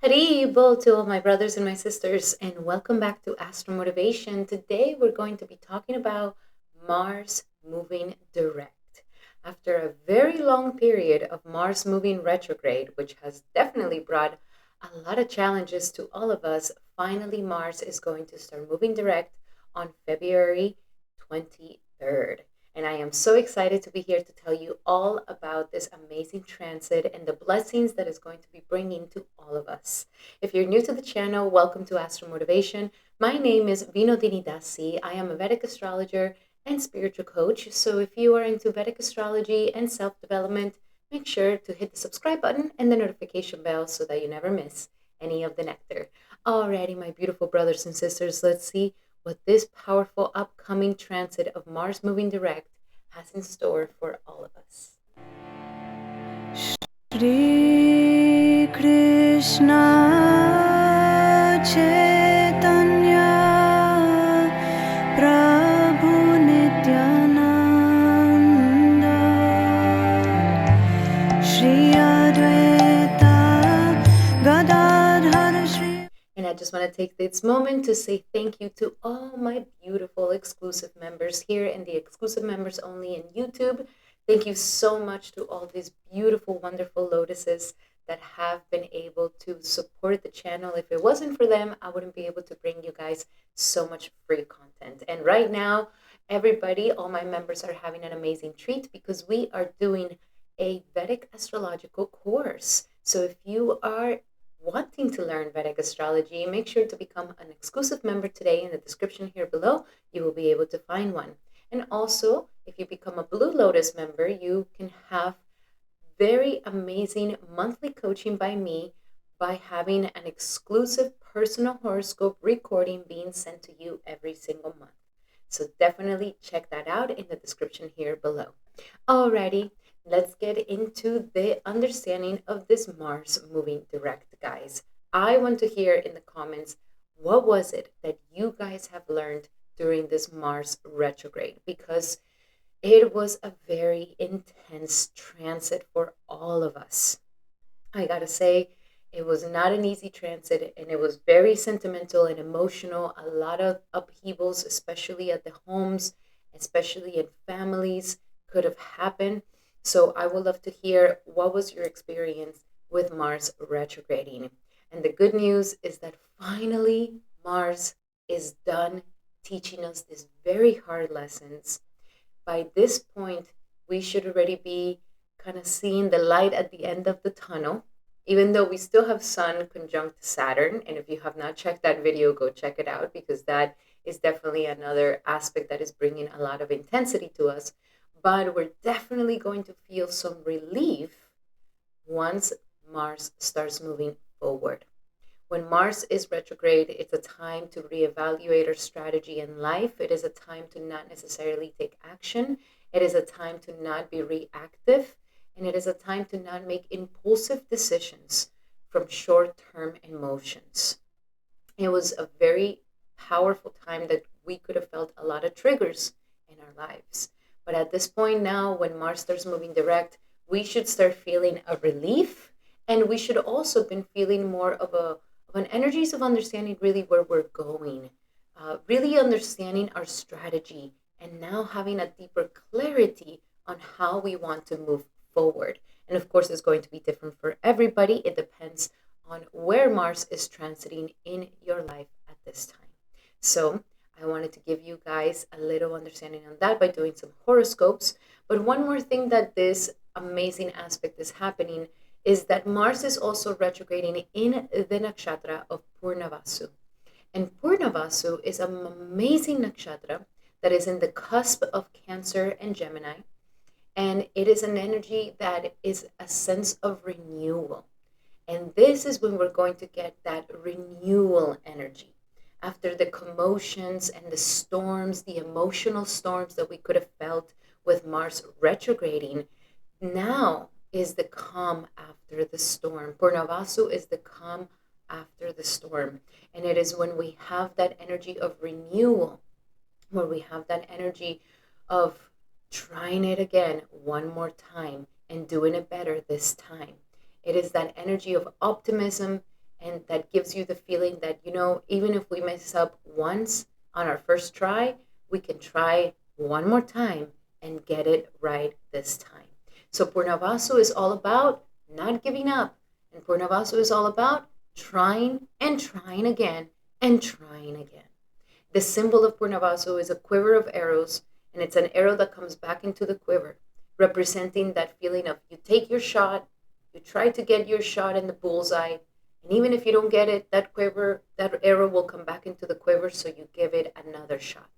Haribol to all my brothers and my sisters, and welcome back to Astral Motivation. Today we're going to be talking about Mars moving direct. After a very long period of Mars moving retrograde, which has definitely brought a lot of challenges to all of us, finally Mars is going to start moving direct on February 23rd. And I am so excited to be here to tell you all about this amazing transit and the blessings that is going to be bringing to all of us. If you're new to the channel, welcome to Astral Motivation. My name is Vinodini Dasi. I am a Vedic astrologer and spiritual coach. So if you are into Vedic astrology and self-development, make sure to hit the subscribe button and the notification bell so that you never miss any of the nectar. Alrighty, my beautiful brothers and sisters, let's see what this powerful upcoming transit of Mars moving direct has in store for all of us. Shri Krishna Chaitanya Prabhu Nityananda Shri Advaita Gadadhara Shri. And I just want to take this moment to say thank you to all my beautiful exclusive members here and the exclusive members only in YouTube. Thank you so much to all these beautiful, wonderful lotuses that have been able to support the channel. If it wasn't for them, I wouldn't be able to bring you guys so much free content. And right now, everybody, all my members are having an amazing treat because we are doing a Vedic astrological course. So if you are wanting to learn Vedic astrology, make sure to become an exclusive member today. In the description here below, you will be able to find one. And also, if you become a Blue Lotus member, you can have very amazing monthly coaching by me by having an exclusive personal horoscope recording being sent to you every single month. So definitely check that out in the description here below. Alrighty, let's get into the understanding of this Mars moving direct, guys. I want to hear in the comments, what was it that you guys have learned during this Mars retrograde? Because it was a very intense transit for all of us. I gotta say, it was not an easy transit, and it was very sentimental and emotional. A lot of upheavals, especially at the homes, especially in families, could have happened. So I would love to hear, what was your experience with Mars retrograding? And the good news is that finally Mars is done teaching us these very hard lessons. By this point, we should already be kind of seeing the light at the end of the tunnel, even though we still have Sun conjunct Saturn. And if you have not checked that video, go check it out, because that is definitely another aspect that is bringing a lot of intensity to us. But we're definitely going to feel some relief once Mars starts moving forward. When Mars is retrograde, it's a time to reevaluate our strategy in life. It is a time to not necessarily take action. It is a time to not be reactive. And it is a time to not make impulsive decisions from short-term emotions. It was a very powerful time that we could have felt a lot of triggers in our lives. But at this point now, when Mars starts moving direct, we should start feeling a relief. And we should also been feeling more of an energies of understanding really where we're going, really understanding our strategy, and now having a deeper clarity on how we want to move forward. And of course, it's going to be different for everybody. It depends on where Mars is transiting in your life at this time. So I wanted to give you guys a little understanding on that by doing some horoscopes. But one more thing that this amazing aspect is happening is that Mars is also retrograding in the nakshatra of Purnavasu. And Purnavasu is an amazing nakshatra that is in the cusp of Cancer and Gemini. And it is an energy that is a sense of renewal. And this is when we're going to get that renewal energy. After the commotions and the storms, the emotional storms that we could have felt with Mars retrograding, now is the calm after the storm. Purnavasu is the calm after the storm. And it is when we have that energy of renewal, where we have that energy of trying it again one more time and doing it better this time. It is that energy of optimism And that gives you the feeling that, even if we mess up once on our first try, we can try one more time and get it right this time. So Purnavasu is all about not giving up. And Purnavasu is all about trying and trying again and trying again. The symbol of Purnavasu is a quiver of arrows, and it's an arrow that comes back into the quiver, representing that feeling of you take your shot, you try to get your shot in the bullseye, and even if you don't get it, that arrow will come back into the quiver, so you give it another shot.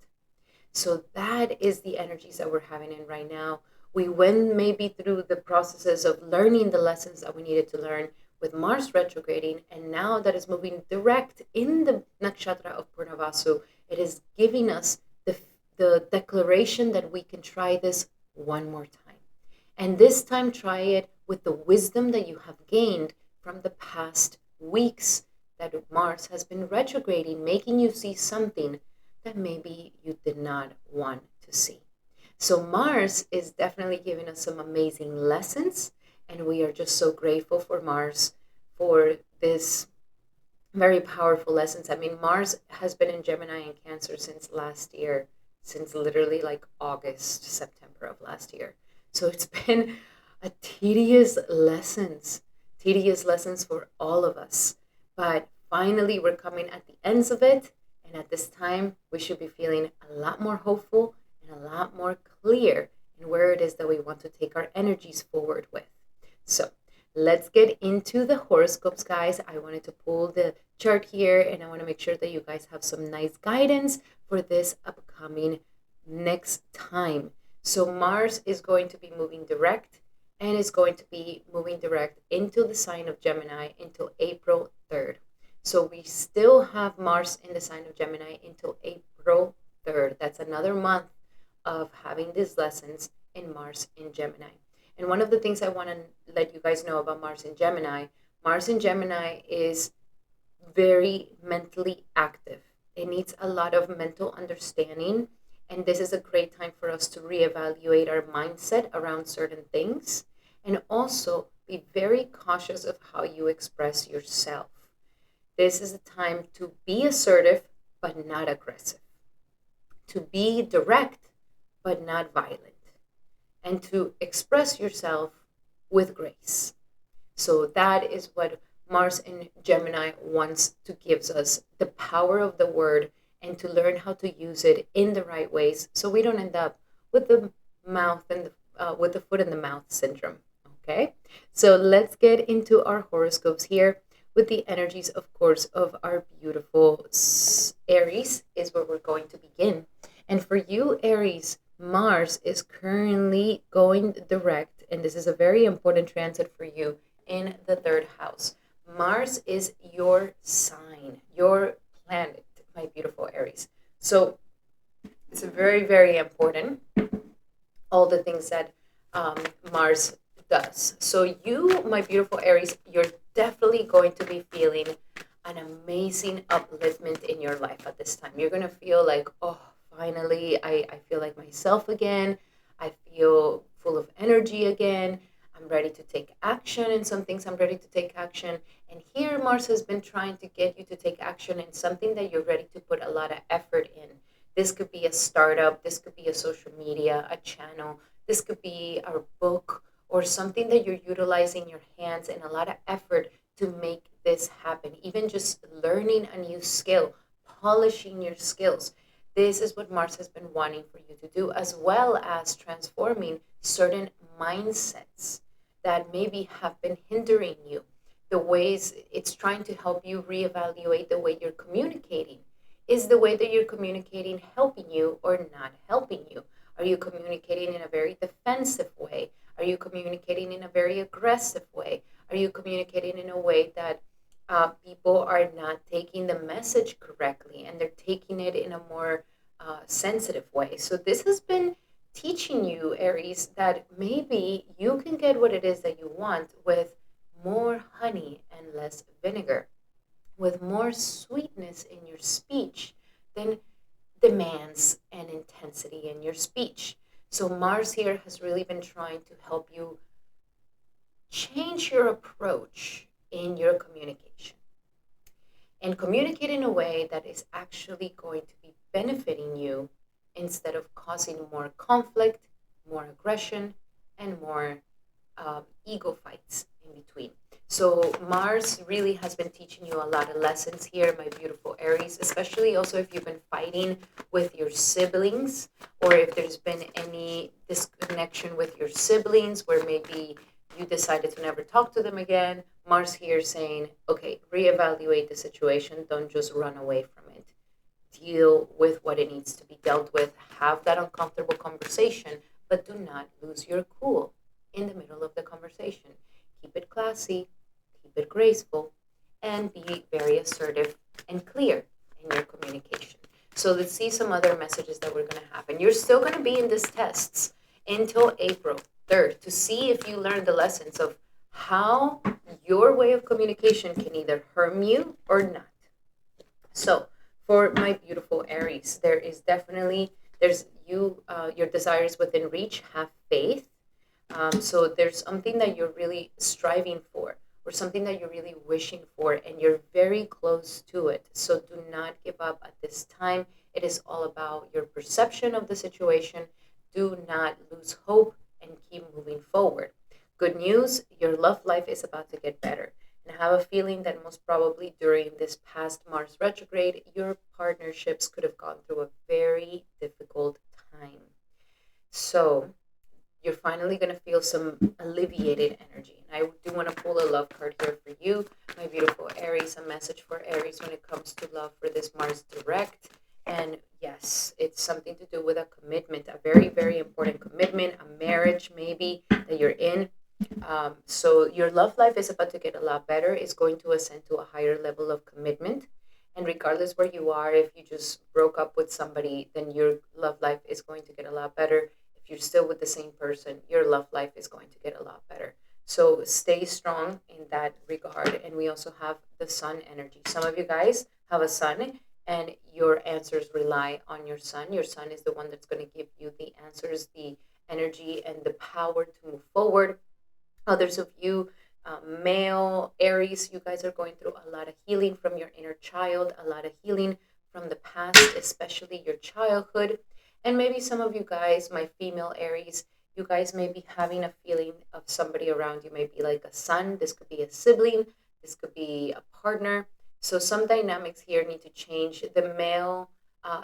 So that is the energies that we're having in right now. We went maybe through the processes of learning the lessons that we needed to learn with Mars retrograding, and now that is moving direct in the nakshatra of Purnavasu, it is giving us the declaration that we can try this one more time. And this time, try it with the wisdom that you have gained from the past weeks that Mars has been retrograding, making you see something that maybe you did not want to see. So Mars is definitely giving us some amazing lessons, and we are just so grateful for Mars for this very powerful lessons. I mean, Mars has been in Gemini and Cancer since last year, since literally like August, September of last year. So it's been a tedious lessons for all of us. But finally, we're coming at the ends of it. And at this time, we should be feeling a lot more hopeful and a lot more clear in where it is that we want to take our energies forward with. So let's get into the horoscopes, guys. I wanted to pull the chart here, and I want to make sure that you guys have some nice guidance for this upcoming next time. So Mars is going to be moving direct, and is going to be moving direct into the sign of Gemini until April 3rd. So we still have Mars in the sign of Gemini until April 3rd. That's another month of having these lessons in Mars in Gemini. And one of the things I want to let you guys know about Mars in Gemini is very mentally active. It needs a lot of mental understanding. And this is a great time for us to reevaluate our mindset around certain things. And also be very cautious of how you express yourself. This is a time to be assertive, but not aggressive. To be direct, but not violent. And to express yourself with grace. So that is what Mars in Gemini wants to give us, the power of the word, and to learn how to use it in the right ways, so we don't end up with the mouth and with the foot in the mouth syndrome. Okay, so let's get into our horoscopes here with the energies, of course, of our beautiful Aries is where we're going to begin. And for you, Aries, Mars is currently going direct, and this is a very important transit for you in the third house. Mars is your sign, your planet, my beautiful Aries. So it's very, very important, all the things that Mars does. So you, my beautiful Aries, you're definitely going to be feeling an amazing upliftment in your life at this time. You're going to feel like, oh, finally, I feel like myself again. I feel full of energy again. I'm ready to take action in some things. I'm ready to take action. And here Mars has been trying to get you to take action in something that you're ready to put a lot of effort in. This could be a startup. This could be a social media, a channel. This could be a book or something that you're utilizing your hands and a lot of effort to make this happen. Even just learning a new skill, polishing your skills. This is what Mars has been wanting for you to do, as well as transforming certain mindsets that maybe have been hindering you. The ways it's trying to help you reevaluate the way you're communicating. Is the way that you're communicating helping you or not helping you? Are you communicating in a very defensive way? Are you communicating in a very aggressive way? Are you communicating in a way that people are not taking the message correctly and they're taking it in a more sensitive way? So this has been teaching you, Aries, that maybe you can get what it is that you want with more honey and less vinegar, with more sweetness in your speech than demands and intensity in your speech. So Mars here has really been trying to help you change your approach in your communication. and communicate in a way that is actually going to be benefiting you instead of causing more conflict, more aggression, and more ego fights in between. So Mars really has been teaching you a lot of lessons here, my beautiful Aries, especially also if you've been fighting with your siblings, or if there's been any disconnection with your siblings where maybe you decided to never talk to them again. Mars here saying, okay, reevaluate the situation. Don't just run away from it. Deal with what it needs to be dealt with. Have that uncomfortable conversation, but do not lose your cool in the middle of the conversation. Keep it classy, keep it graceful, and be very assertive and clear in your communication. So let's see some other messages that we're going to have. And you're still going to be in these tests until April 3rd to see if you learn the lessons of how your way of communication can either harm you or not. So for my beautiful Aries, there is definitely, there's you, your desires within reach. Have faith. So there's something that you're really striving for, or something that you're really wishing for, and you're very close to it. So do not give up at this time. It is all about your perception of the situation. Do not lose hope and keep moving forward. Good news, your love life is about to get better. And I have a feeling that most probably during this past Mars retrograde, your partnerships could have gone through a very difficult time. So you're finally going to feel some alleviated energy. And I do want to pull a love card here for you, my beautiful Aries, a message for Aries when it comes to love for this Mars direct. And yes, it's something to do with a commitment, a very, very important commitment, a marriage maybe that you're in. So your love life is about to get a lot better. It's going to ascend to a higher level of commitment. And regardless where you are, if you just broke up with somebody, then your love life is going to get a lot better. If you're still with the same person, your love life is going to get a lot better. So stay strong in that regard. And we also have the sun energy. Some of you guys have a sun, and your answers rely on your sun. Your sun is the one that's going to give you the answers, the energy, and the power to move forward. Others of you, male Aries, you guys are going through a lot of healing from your inner child, a lot of healing from the past, especially your childhood. And maybe some of you guys, my female Aries, you guys may be having a feeling of somebody around you, maybe like a son. This could be a sibling. This could be a partner. So some dynamics here need to change. The male,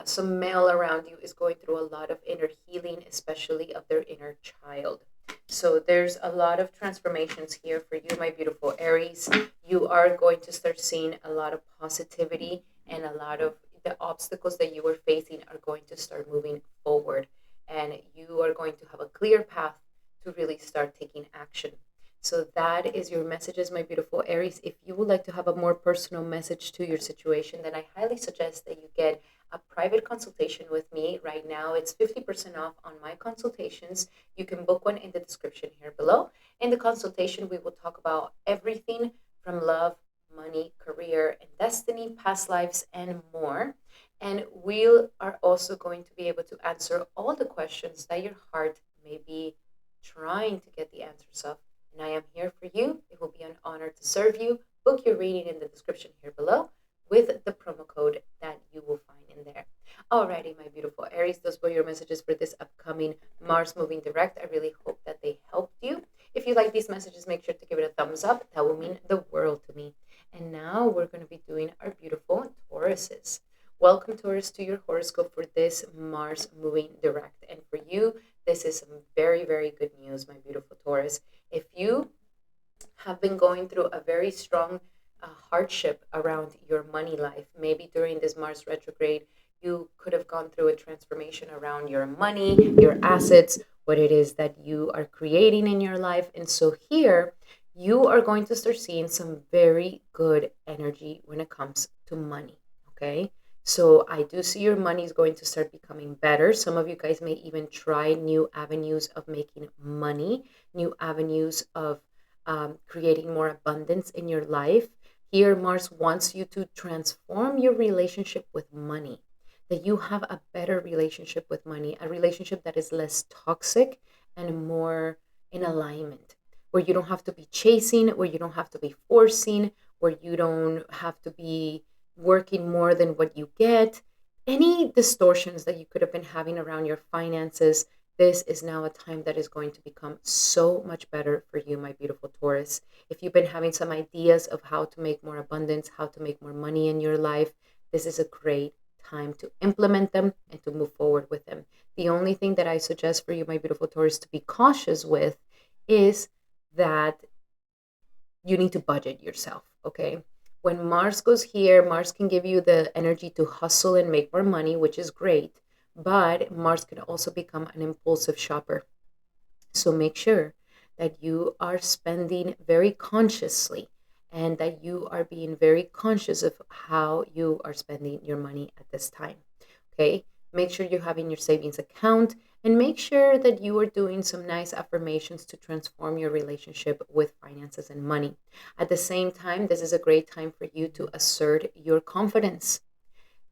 some male around you is going through a lot of inner healing, especially of their inner child. So there's a lot of transformations here for you, my beautiful Aries. You are going to start seeing a lot of positivity, and a lot of the obstacles that you were facing are going to start moving forward. And you are going to have a clear path to really start taking action. So that is your messages, my beautiful Aries. If you would like to have a more personal message to your situation, then I highly suggest that you get a private consultation with me. Right now, it's 50% off on my consultations. You can book one in the description here below. In the consultation, we will talk about everything from love, money, career, and destiny, past lives, and more. And we are also going to be able to answer all the questions that your heart may be trying to get the answers of. And I am here for you. It will be an honor to serve you. Book your reading in the description here below with the promo code that you will find in there. Alrighty, my beautiful Aries, those were your messages for this upcoming Mars moving direct. I really hope that they helped you. If you like these messages, make sure to give it a thumbs up. That will mean the world to me. And now we're going to be doing our beautiful Tauruses. Welcome, Taurus, to your horoscope for this Mars moving direct. And for you, this is some very, very good news, my beautiful Taurus. If you have been going through a very strong hardship around your money life, maybe during this Mars retrograde, you could have gone through a transformation around your money, your assets, what it is that you are creating in your life. And so here, you are going to start seeing some very good energy when it comes to money, okay? So I do see your money is going to start becoming better. Some of you guys may even try new avenues of making money, new avenues of creating more abundance in your life. Here, Mars wants you to transform your relationship with money, that you have a better relationship with money, a relationship that is less toxic and more in alignment, where you don't have to be chasing, where you don't have to be forcing, where you don't have to be working more than what you get, any distortions that you could have been having around your finances, this is now a time that is going to become so much better for you, my beautiful Taurus. If you've been having some ideas of how to make more abundance, how to make more money in your life, this is a great time to implement them and to move forward with them. The only thing that I suggest for you, my beautiful Taurus, to be cautious with is that you need to budget yourself, okay? When Mars goes here, Mars can give you the energy to hustle and make more money, which is great, but Mars can also become an impulsive shopper. So make sure that you are spending very consciously and that you are being very conscious of how you are spending your money at this time. Okay? Make sure you have in your savings account and make sure that you are doing some nice affirmations to transform your relationship with finances and money. At the same time, this is a great time for you to assert your confidence.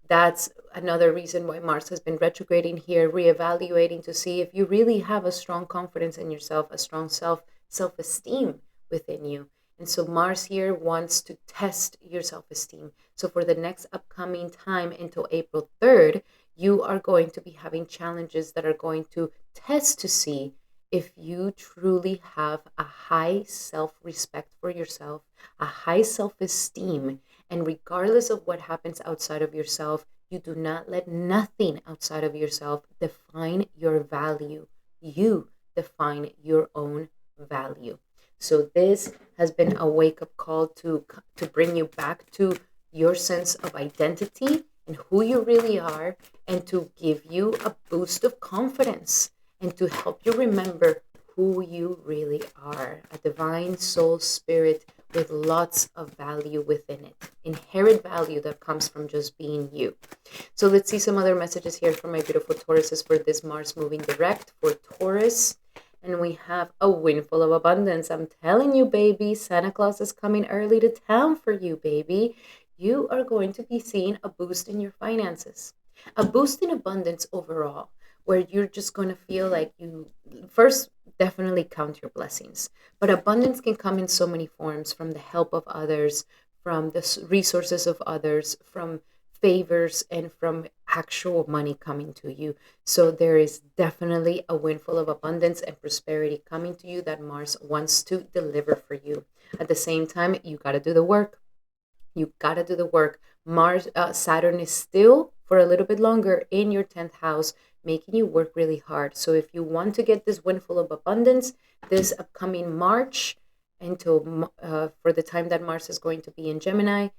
That's another reason why Mars has been retrograding here, reevaluating to see if you really have a strong confidence in yourself, a strong self-esteem within you. And so Mars here wants to test your self-esteem. So for the next upcoming time until April 3rd, you are going to be having challenges that are going to test to see if you truly have a high self-respect for yourself, a high self-esteem, and regardless of what happens outside of yourself, you do not let nothing outside of yourself define your value. You define your own value. So this has been a wake-up call to bring you back to your sense of identity and who you really are, and to give you a boost of confidence and to help you remember who you really are, a divine soul spirit with lots of value within it, inherent value that comes from just being you. So let's see some other messages here for my beautiful Tauruses for this Mars moving direct for Taurus. And we have a windful of abundance. I'm telling you, baby, Santa Claus is coming early to town for you, baby. You are going to be seeing a boost in your finances, a boost in abundance overall, where you're just going to feel like you first definitely count your blessings. But abundance can come in so many forms, from the help of others, from the resources of others, from favors, and from actual money coming to you. So there is definitely a windfall of abundance and prosperity coming to you that Mars wants to deliver for you. At the same time, you got to do the work. You got to do the work. Saturn is still for a little bit longer in your 10th house, making you work really hard. So if you want to get this windfall of abundance this upcoming March until for the time that Mars is going to be in Gemini,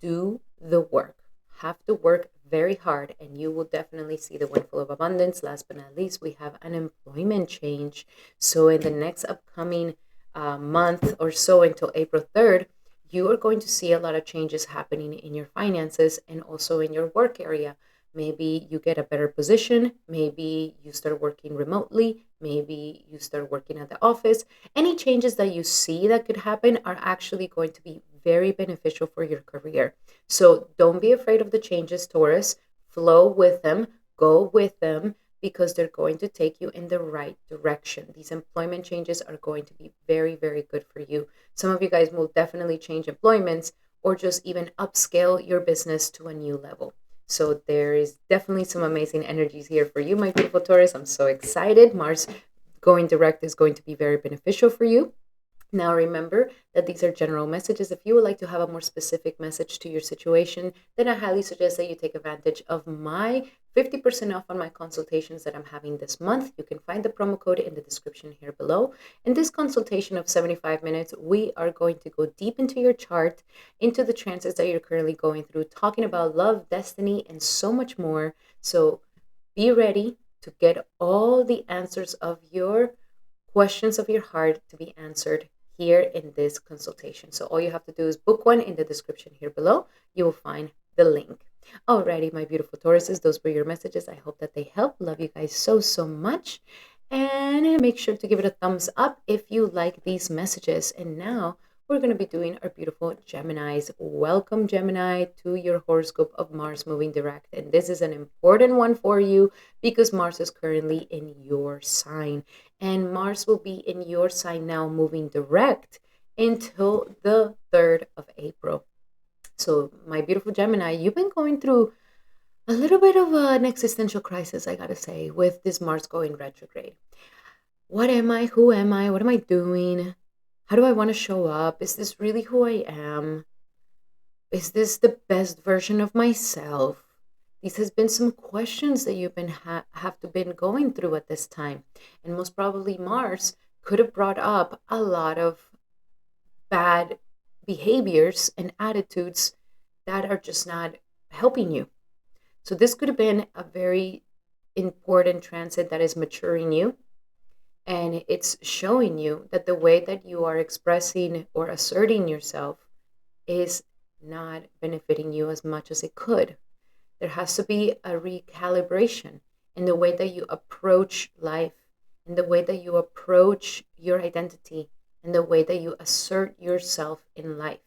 do the work. Have to work very hard and you will definitely see the windfall of abundance. Last but not least, we have an employment change. So in the next upcoming month or so until April 3rd, you are going to see a lot of changes happening in your finances and also in your work area. Maybe you get a better position. Maybe you start working remotely. Maybe you start working at the office. Any changes that you see that could happen are actually going to be very beneficial for your career. So don't be afraid of the changes, Taurus. Flow with them, go with them, because they're going to take you in the right direction. These employment changes are going to be very, very good for you. Some of you guys will definitely change employments or just even upscale your business to a new level. So there is definitely some amazing energies here for you, my beautiful Taurus. I'm so excited. Mars going direct is going to be very beneficial for you. Now remember that these are general messages. If you would like to have a more specific message to your situation, then I highly suggest that you take advantage of my 50% off on my consultations that I'm having this month. You can find the promo code in the description here below. In this consultation of 75 minutes, we are going to go deep into your chart, into the transits that you're currently going through, talking about love, destiny, and so much more. So be ready to get all the answers of your questions of your heart to be answered here in this consultation. So all you have to do is book one in the description here below. You will find the link. Alrighty, my beautiful Tauruses, those were your messages. I hope that they help. Love you guys so, so much. And make sure to give it a thumbs up if you like these messages. And now we're going to be doing our beautiful Geminis. Welcome, Gemini, to your horoscope of Mars moving direct. And this is an important one for you because Mars is currently in your sign. And Mars will be in your sign now moving direct until the 3rd of April. So, my beautiful Gemini, you've been going through a little bit of an existential crisis, I gotta say, with this Mars going retrograde. What am I? Who am I? What am I doing? How do I want to show up? Is this really who I am? Is this the best version of myself? These has been some questions that you've been have to been going through at this time, and most probably Mars could have brought up a lot of bad behaviors and attitudes that are just not helping you. So this could have been a very important transit that is maturing you, and it's showing you that the way that you are expressing or asserting yourself is not benefiting you as much as it could. There has to be a recalibration in the way that you approach life, in the way that you approach your identity, in the way that you assert yourself in life.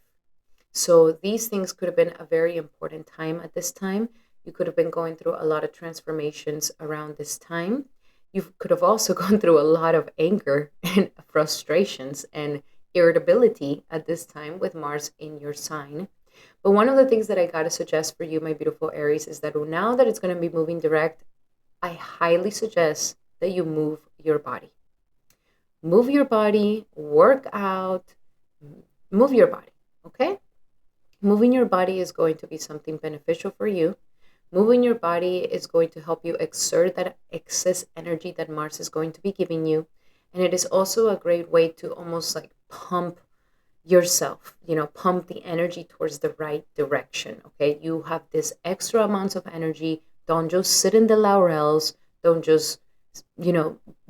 So these things could have been a very important time at this time. You could have been going through a lot of transformations around this time. You could have also gone through a lot of anger and frustrations and irritability at this time with Mars in your sign. But one of the things that I got to suggest for you, my beautiful Aries, is that now that it's going to be moving direct, I highly suggest that you move your body. Move your body, work out, move your body, okay? Moving your body is going to be something beneficial for you. Moving your body is going to help you exert that excess energy that Mars is going to be giving you. And it is also a great way to almost like pump yourself, pump the energy towards the right direction. Okay. You have this extra amounts of energy. Don't just sit in the laurels. Don't just,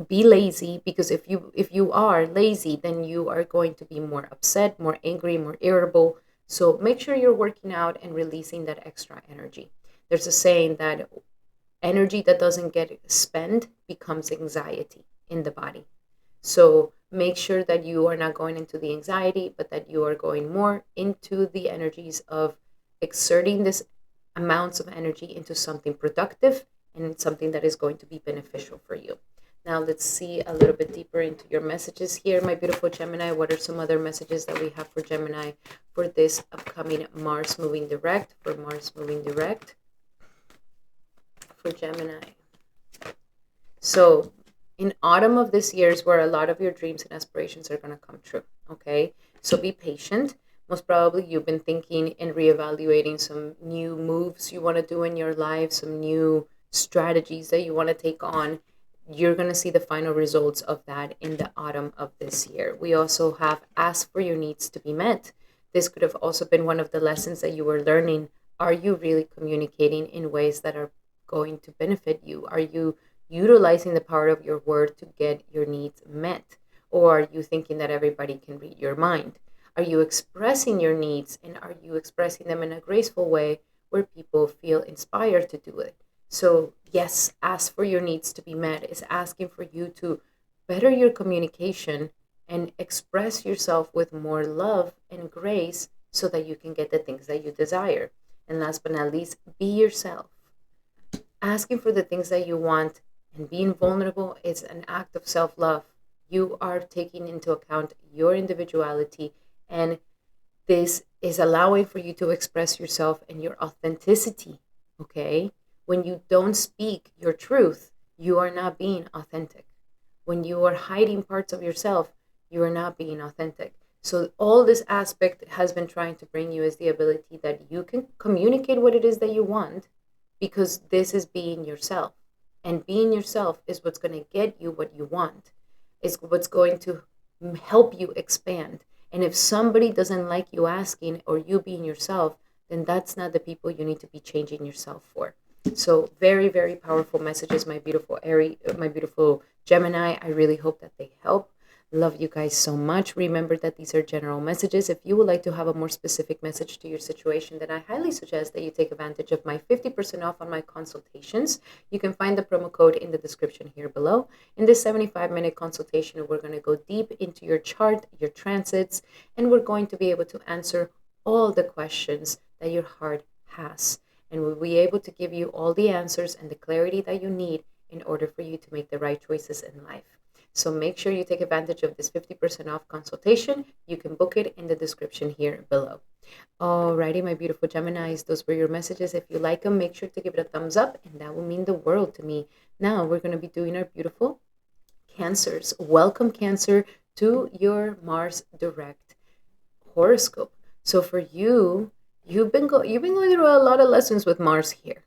be lazy, because if you are lazy, then you are going to be more upset, more angry, more irritable. So make sure you're working out and releasing that extra energy. There's a saying that energy that doesn't get spent becomes anxiety in the body. So make sure that you are not going into the anxiety, but that you are going more into the energies of exerting this amounts of energy into something productive and something that is going to be beneficial for you. Now let's see a little bit deeper into your messages here, my beautiful Gemini. What are some other messages that we have for Gemini for this upcoming Mars moving direct, for Gemini? So in autumn of this year is where a lot of your dreams and aspirations are going to come true, okay? So be patient. Most probably you've been thinking and reevaluating some new moves you want to do in your life, some new strategies that you want to take on. You're going to see the final results of that in the autumn of this year. We also have ask for your needs to be met. This could have also been one of the lessons that you were learning. Are you really communicating in ways that are going to benefit you? Are you utilizing the power of your word to get your needs met? Or are you thinking that everybody can read your mind? Are you expressing your needs, and are you expressing them in a graceful way where people feel inspired to do it? So yes, ask for your needs to be met is asking for you to better your communication and express yourself with more love and grace so that you can get the things that you desire. And last but not least, be yourself. Asking for the things that you want and being vulnerable is an act of self-love. You are taking into account your individuality, and this is allowing for you to express yourself and your authenticity, okay? When you don't speak your truth, you are not being authentic. When you are hiding parts of yourself, you are not being authentic. So all this aspect has been trying to bring you is the ability that you can communicate what it is that you want, because this is being yourself. And being yourself is what's going to get you what you want. It's what's going to help you expand. And if somebody doesn't like you asking or you being yourself, then that's not the people you need to be changing yourself for. So very, very powerful messages, my beautiful Aries, my beautiful Gemini. I really hope that they help. Love you guys so much. Remember that these are general messages. If you would like to have a more specific message to your situation, then I highly suggest that you take advantage of my 50% off on my consultations. You can find the promo code in the description here below. In this 75-minute consultation, we're going to go deep into your chart, your transits, and we're going to be able to answer all the questions that your heart has. And we'll be able to give you all the answers and the clarity that you need in order for you to make the right choices in life. So make sure you take advantage of this 50% off consultation. You can book it in the description here below. Alrighty, my beautiful Geminis, those were your messages. If you like them, make sure to give it a thumbs up, and that will mean the world to me. Now we're going to be doing our beautiful Cancers. Welcome, Cancer, to your Mars direct horoscope. So for you, you've been going through a lot of lessons with Mars here.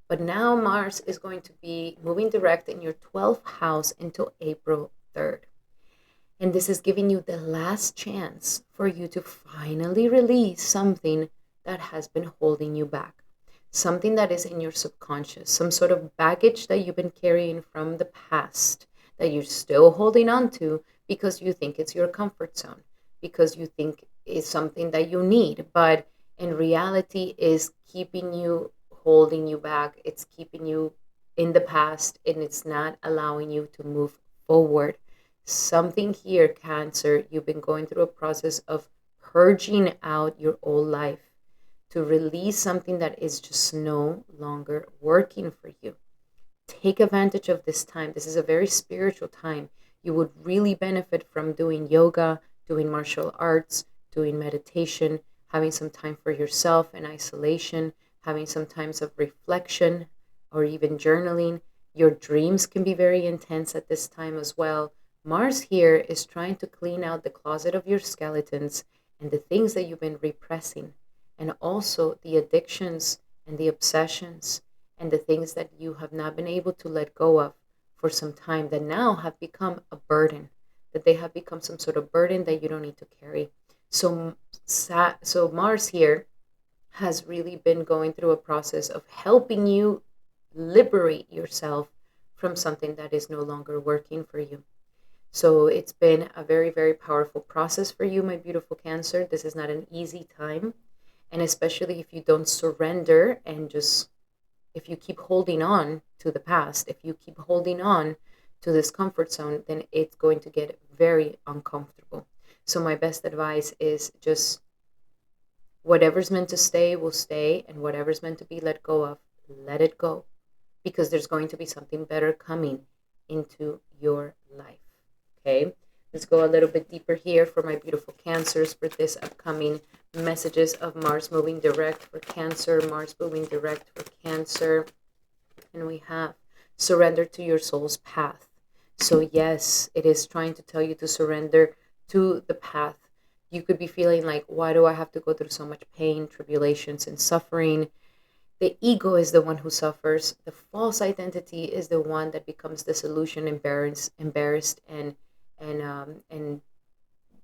But now Mars is going to be moving direct in your 12th house until April 3rd. And this is giving you the last chance for you to finally release something that has been holding you back. Something that is in your subconscious, some sort of baggage that you've been carrying from the past that you're still holding on to because you think it's your comfort zone, because you think it's something that you need, but in reality is keeping you, holding you back. It's keeping you in the past, and it's not allowing you to move forward. Something here, Cancer, you've been going through a process of purging out your old life to release something that is just no longer working for you. Take advantage of this time. This is a very spiritual time. You would really benefit from doing yoga, doing martial arts, doing meditation, having some time for yourself in isolation, having some times of reflection or even journaling. Your dreams can be very intense at this time as well. Mars here is trying to clean out the closet of your skeletons and the things that you've been repressing, and also the addictions and the obsessions and the things that you have not been able to let go of for some time that now have become a burden, that they have become some sort of burden that you don't need to carry. So Mars here has really been going through a process of helping you liberate yourself from something that is no longer working for you. So it's been a very, very powerful process for you, my beautiful Cancer. This is not an easy time. And especially if you don't surrender and just, if you keep holding on to the past, if you keep holding on to this comfort zone, then it's going to get very uncomfortable. So my best advice is just whatever's meant to stay will stay, and whatever's meant to be let go of, let it go, because there's going to be something better coming into your life. Okay, let's go a little bit deeper here for my beautiful Cancers for this upcoming messages of Mars moving direct for Cancer. Mars moving direct for Cancer. And we have surrender to your soul's path. So yes, it is trying to tell you to surrender to the path. You could be feeling like, why do I have to go through so much pain, tribulations, and suffering? The ego is the one who suffers. The false identity is the one that becomes disillusioned, embarrassed, and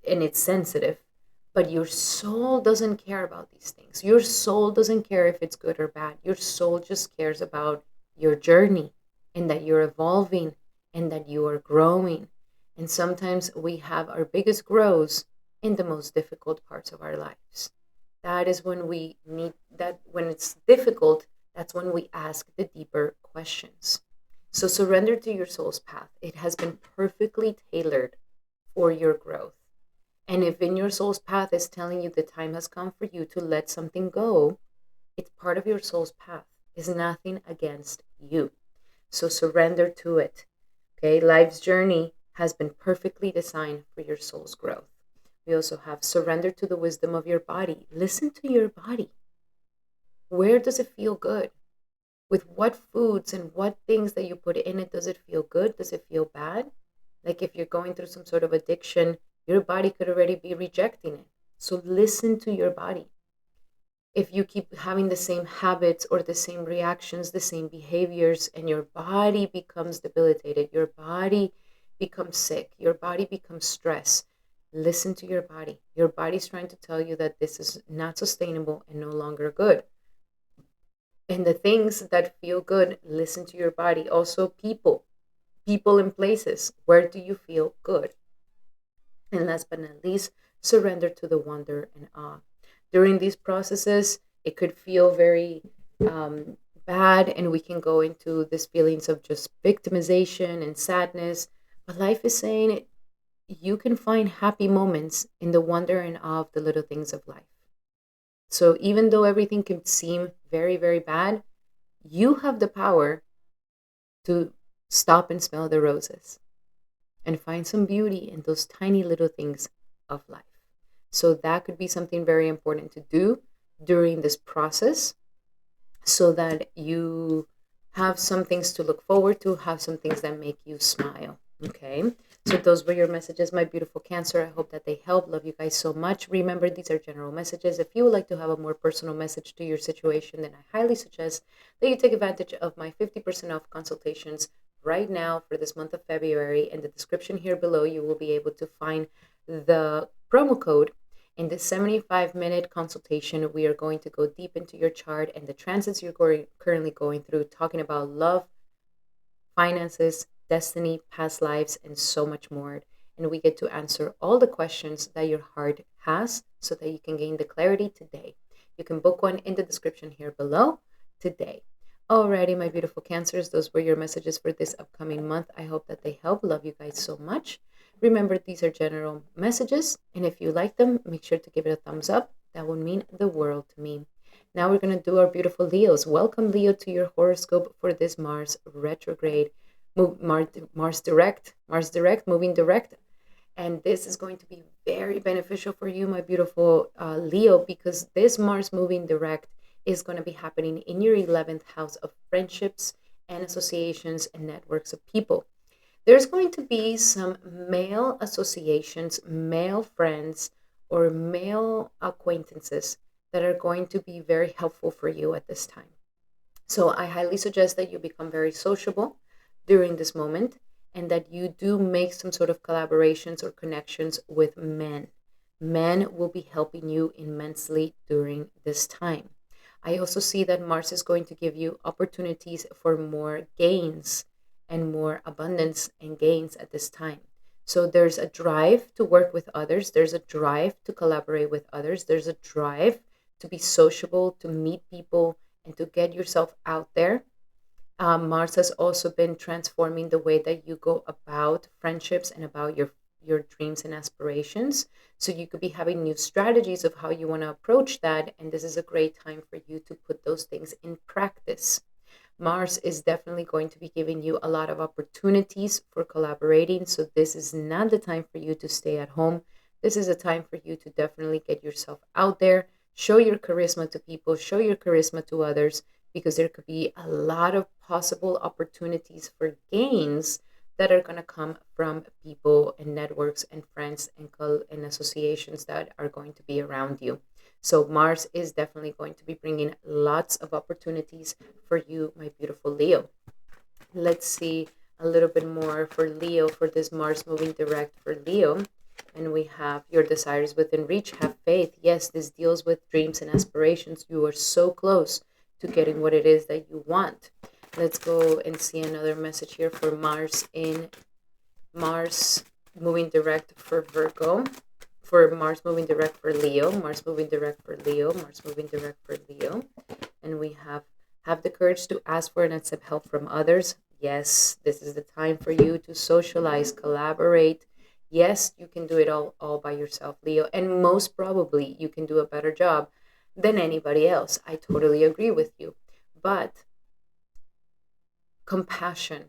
it's sensitive. But your soul doesn't care about these things. Your soul doesn't care if it's good or bad. Your soul just cares about your journey, and that you're evolving, and that you are growing. And sometimes we have our biggest growths in the most difficult parts of our lives. That is when we need that, when it's difficult, that's when we ask the deeper questions. So surrender to your soul's path. It has been perfectly tailored for your growth. And if in your soul's path is telling you the time has come for you to let something go, it's part of your soul's path. It's nothing against you. So surrender to it. Okay, life's journey has been perfectly designed for your soul's growth. We also have surrender to the wisdom of your body. Listen to your body. Where does it feel good? With what foods and what things that you put in it, does it feel good? Does it feel bad? Like if you're going through some sort of addiction, your body could already be rejecting it. So listen to your body. If you keep having the same habits or the same reactions, the same behaviors, and your body becomes debilitated, your body becomes sick, your body becomes stressed, listen to your body. Your body's trying to tell you that this is not sustainable and no longer good. And the things that feel good, listen to your body. Also, people and places. Where do you feel good? And last but not least, surrender to the wonder and awe. During these processes, it could feel very bad, and we can go into these feelings of just victimization and sadness. But life is saying you can find happy moments in the wonder and awe of the little things of life. So even though everything can seem very, very bad, you have the power to stop and smell the roses. and find some beauty in those tiny little things of life. So that could be something very important to do during this process, so that you have some things to look forward to, have some things that make you smile. Okay, so those were your messages, my beautiful Cancer. I hope that they help. Love you guys so much. Remember, these are general messages. If you would like to have a more personal message to your situation, then I highly suggest that you take advantage of my 50% off consultations right now for this month of February. In the description here below, you will be able to find the promo code. In this 75-minute consultation, we are going to go deep into your chart and the transits you're currently going through, talking about love, finances, destiny, past lives, and so much more. And we get to answer all the questions that your heart has so that you can gain the clarity today. You can book one in the description here below today. Alrighty, my beautiful Cancers, those were your messages for this upcoming month. I hope that they help. Love you guys so much. Remember, these are general messages, and if you like them, make sure to give it a thumbs up. That would mean the world to me. Now we're going to do our beautiful Leos. Welcome, Leo, to your horoscope for this Mars retrograde, Mars direct, moving direct. And this is going to be very beneficial for you, my beautiful Leo, because this Mars moving direct is going to be happening in your 11th house of friendships and associations and networks of people. There's going to be some male associations, male friends, or male acquaintances that are going to be very helpful for you at this time. So I highly suggest that you become very sociable during this moment and that you do make some sort of collaborations or connections with men. Men will be helping you immensely during this time. I also see that Mars is going to give you opportunities for more gains and more abundance and gains at this time. So there's a drive to work with others. There's a drive to collaborate with others. There's a drive to be sociable, to meet people, and to get yourself out there. Mars has also been transforming the way that you go about friendships and about your dreams and aspirations. So you could be having new strategies of how you want to approach that. And this is a great time for you to put those things in practice. Mars is definitely going to be giving you a lot of opportunities for collaborating. So this is not the time for you to stay at home. This is a time for you to definitely get yourself out there, show your charisma to people, show your charisma to others, because there could be a lot of possible opportunities for gains that are going to come from people and networks and friends and associations that are going to be around you. So Mars is definitely going to be bringing lots of opportunities for you, my beautiful Leo. Let's see a little bit more for Leo for this Mars moving direct for Leo. And we have your desires within reach. Have faith. Yes, this deals with dreams and aspirations. You are so close to getting what it is that you want. Let's go and see another message here for Mars moving direct for Virgo. For Mars moving direct for Leo, Mars moving direct for Leo, Mars moving direct for Leo. And we have the courage to ask for and accept help from others. Yes, this is the time for you to socialize, collaborate. Yes, you can do it all by yourself, Leo. And most probably you can do a better job than anybody else. I totally agree with you. But compassion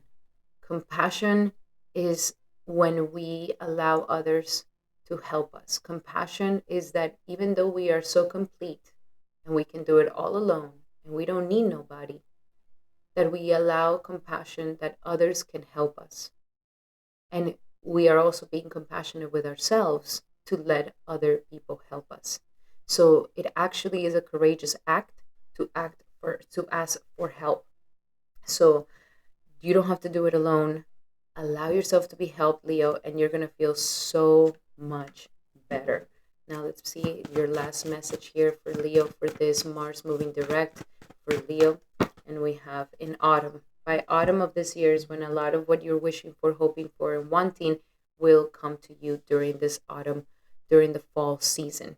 is when we allow others to help us. Compassion is that even though we are so complete and we can do it all alone and we don't need nobody, that we allow compassion that others can help us. And we are also being compassionate with ourselves to let other people help us. So it actually is a courageous act to ask for help. So you don't have to do it alone. Allow yourself to be helped, Leo, and you're going to feel so much better. Now let's see your last message here for Leo for this Mars moving direct for Leo. And we have in autumn. By autumn of this year is when a lot of what you're wishing for, hoping for, and wanting will come to you during this autumn, during the fall season.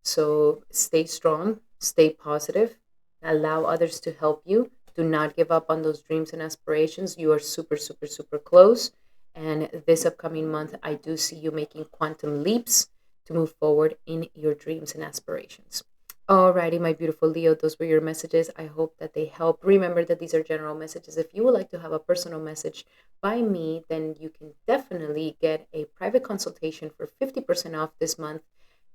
So stay strong, stay positive, allow others to help you. Do not give up on those dreams and aspirations. You are super, super, super close. And this upcoming month, I do see you making quantum leaps to move forward in your dreams and aspirations. Alrighty, my beautiful Leo, those were your messages. I hope that they help. Remember that these are general messages. If you would like to have a personal message by me, then you can definitely get a private consultation for 50% off this month.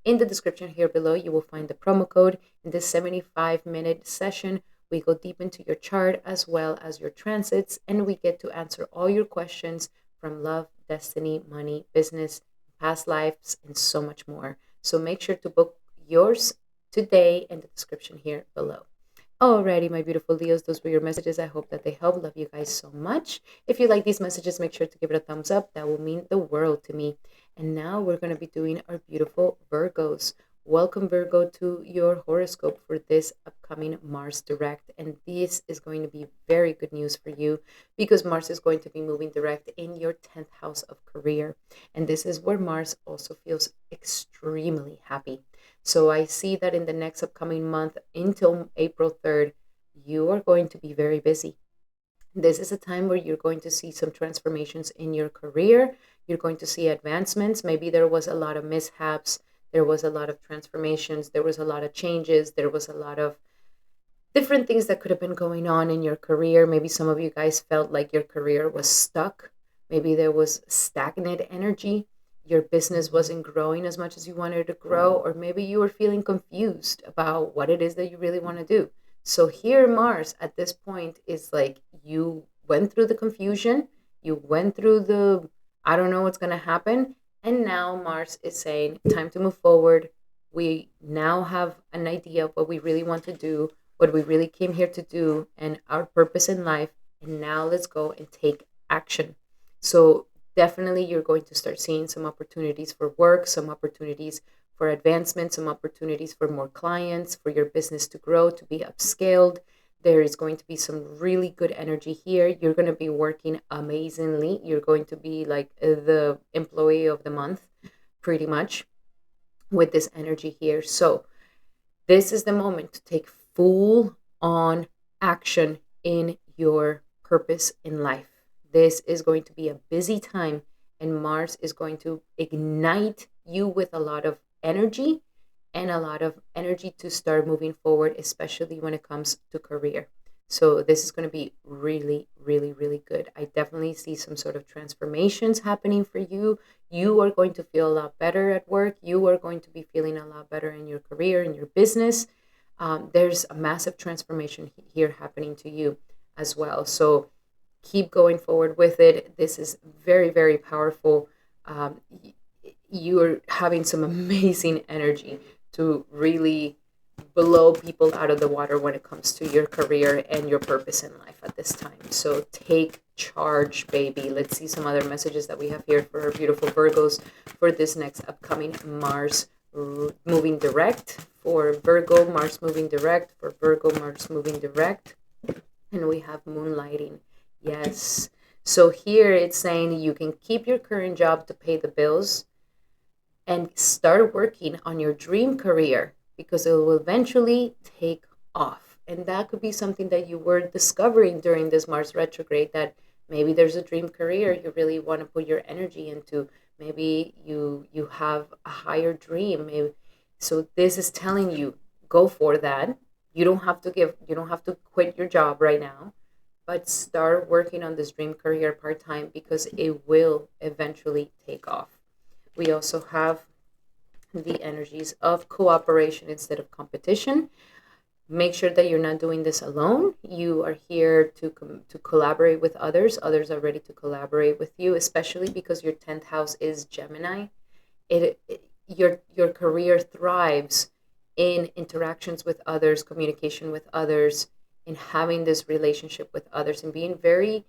In the description here below, you will find the promo code. In this 75-minute session, we go deep into your chart as well as your transits, and we get to answer all your questions from love, destiny, money, business, past lives, and so much more. So make sure to book yours today in the description here below. Alrighty, my beautiful Leos, those were your messages. I hope that they help. Love you guys so much. If you like these messages, make sure to give it a thumbs up. That will mean the world to me. And now we're going to be doing our beautiful Virgos. Welcome, Virgo, to your horoscope for this upcoming Mars direct. And this is going to be very good news for you because Mars is going to be moving direct in your 10th house of career. And this is where Mars also feels extremely happy. So I see that in the next upcoming month until April 3rd, you are going to be very busy. This is a time where you're going to see some transformations in your career. You're going to see advancements. Maybe there was a lot of mishaps. There was a lot of transformations. There was a lot of changes. There was a lot of different things that could have been going on in your career. Maybe some of you guys felt like your career was stuck. Maybe there was stagnant energy. Your business wasn't growing as much as you wanted to grow, or maybe you were feeling confused about what it is that you really want to do. So here, Mars at this point is like you went through the confusion, you went through the I don't know what's going to happen, and now Mars is saying, time to move forward. We now have an idea of what we really want to do, what we really came here to do, and our purpose in life. And now let's go and take action. So definitely you're going to start seeing some opportunities for work, some opportunities for advancement, some opportunities for more clients, for your business to grow, to be upscaled. There is going to be some really good energy here. You're going to be working amazingly. You're going to be like the employee of the month, pretty much, with this energy here. So this is the moment to take full on action in your purpose in life. This is going to be a busy time, and Mars is going to ignite you with a lot of energy and a lot of energy to start moving forward, especially when it comes to career. So this is going to be really, really, really good. I definitely see some sort of transformations happening for you. You are going to feel a lot better at work. You are going to be feeling a lot better in your career, in your business. There's a massive transformation here happening to you as well. So keep going forward with it. This is very, very powerful. You're having some amazing energy to really blow people out of the water when it comes to your career and your purpose in life at this time. So take charge, baby. Let's see some other messages that we have here for our beautiful Virgos for this next upcoming Mars moving direct. For Virgo, Mars moving direct. For Virgo, Mars moving direct. And we have moonlighting. Yes. So here it's saying you can keep your current job to pay the bills and start working on your dream career because it will eventually take off. And that could be something that you were discovering during this Mars retrograde, that maybe there's a dream career you really want to put your energy into. Maybe you have a higher dream. Maybe. So this is telling you, go for that. You don't have to quit your job right now, but start working on this dream career part-time because it will eventually take off. We also have the energies of cooperation instead of competition. Make sure that you're not doing this alone. You are here to collaborate with others. Others are ready to collaborate with you, especially because your 10th house is Gemini. Your career thrives in interactions with others, communication with others, in having this relationship with others, and being very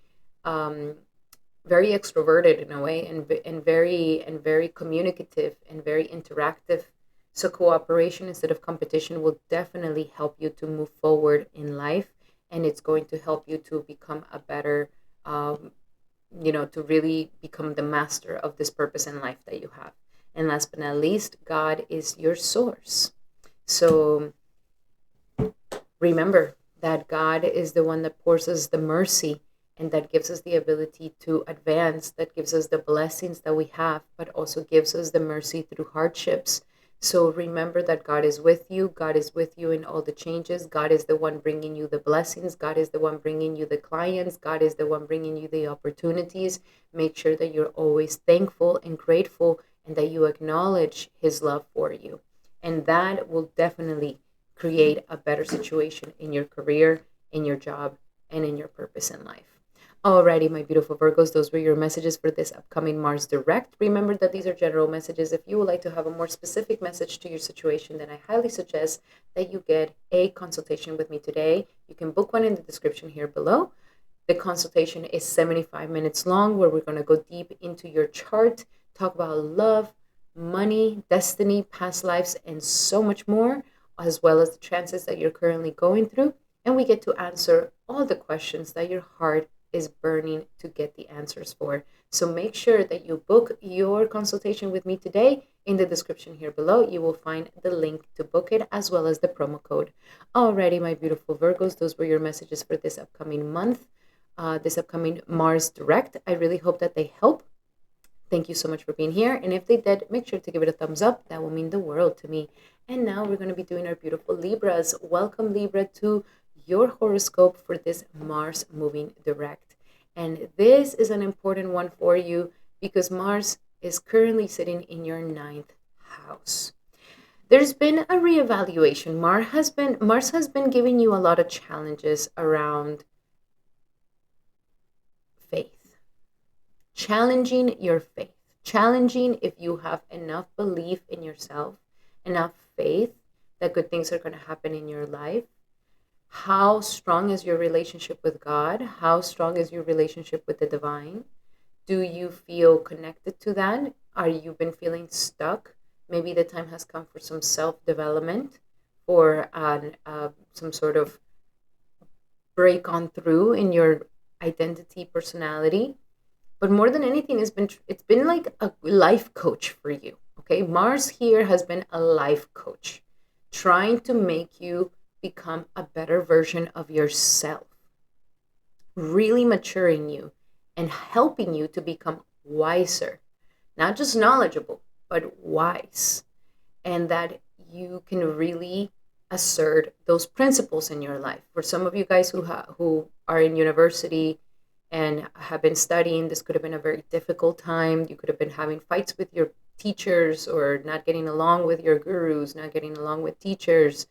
very extroverted in a way, and very communicative and very interactive. So cooperation instead of competition will definitely help you to move forward in life, and it's going to help you to become a better to really become the master of this purpose in life that you have. And last but not least, God is your source. So remember that God is the one that pours us the mercy and that gives us the ability to advance, that gives us the blessings that we have, but also gives us the mercy through hardships. So remember that God is with you. God is with you in all the changes. God is the one bringing you the blessings. God is the one bringing you the clients. God is the one bringing you the opportunities. Make sure that you're always thankful and grateful and that you acknowledge his love for you. And that will definitely create a better situation in your career, in your job, and in your purpose in life. Alrighty, my beautiful Virgos, those were your messages for this upcoming Mars Direct. Remember that these are general messages. If you would like to have a more specific message to your situation, then I highly suggest that you get a consultation with me today. You can book one in the description here below. The consultation is 75 minutes long, where we're going to go deep into your chart, talk about love, money, destiny, past lives, and so much more, as well as the transits that you're currently going through. And we get to answer all the questions that your heart is burning to get the answers for. So make sure that you book your consultation with me today. In the description here below, you will find the link to book it, as well as the promo code. Alrighty, my beautiful Virgos, those were your messages for this upcoming month, this upcoming Mars Direct. I really hope that they help. Thank you so much for being here. And if they did, make sure to give it a thumbs up. That will mean the world to me. And now we're going to be doing our beautiful Libras. Welcome, Libra, to your horoscope for this Mars moving direct. And this is an important one for you because Mars is currently sitting in your 9th house. There's been a reevaluation. Mars has been giving you a lot of challenges around faith, challenging your faith, challenging if you have enough belief in yourself, enough faith that good things are going to happen in your life. How strong is your relationship with God? How strong is your relationship with the divine? Do you feel connected to that? Are you been feeling stuck? Maybe the time has come for some self-development, or some sort of break on through in your identity, personality. But more than anything, it's been like a life coach for you. Okay, Mars here has been a life coach, trying to make you become a better version of yourself, really maturing you and helping you to become wiser, not just knowledgeable, but wise, and that you can really assert those principles in your life. For some of you guys who are in university and have been studying, this could have been a very difficult time. You could have been having fights with your teachers, or not getting along with your gurus, not getting along with teachers,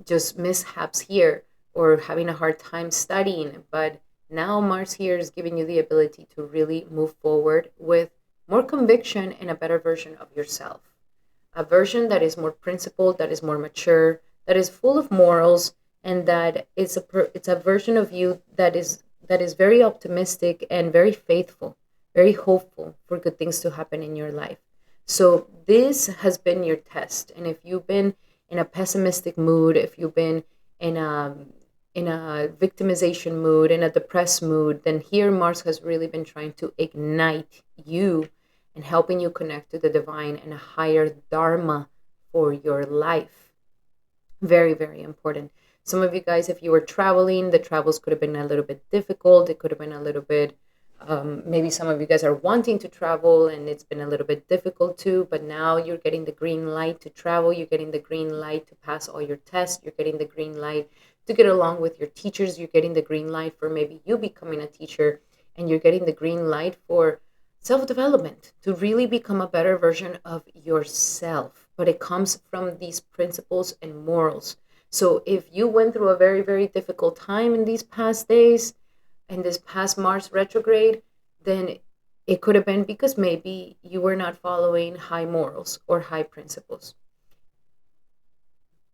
just mishaps here, or having a hard time studying. But now Mars here is giving you the ability to really move forward with more conviction and a better version of yourself. A version that is more principled, that is more mature, that is full of morals, and that it's a version of you that is very optimistic and very faithful, very hopeful for good things to happen in your life. So this has been your test. And if you've been in a pessimistic mood, if you've been in a victimization mood, in a depressed mood, then here Mars has really been trying to ignite you and helping you connect to the divine and a higher dharma for your life. Very, very important. Some of you guys, if you were traveling, the travels could have been a little bit difficult. It could have been a little bit, maybe some of you guys are wanting to travel and it's been a little bit difficult too, but now you're getting the green light to travel. You're getting the green light to pass all your tests. You're getting the green light to get along with your teachers. You're getting the green light for maybe you becoming a teacher, and you're getting the green light for self-development, to really become a better version of yourself. But it comes from these principles and morals. So if you went through a very, very difficult time in these past days, in this past Mars retrograde, then it could have been because maybe you were not following high morals or high principles.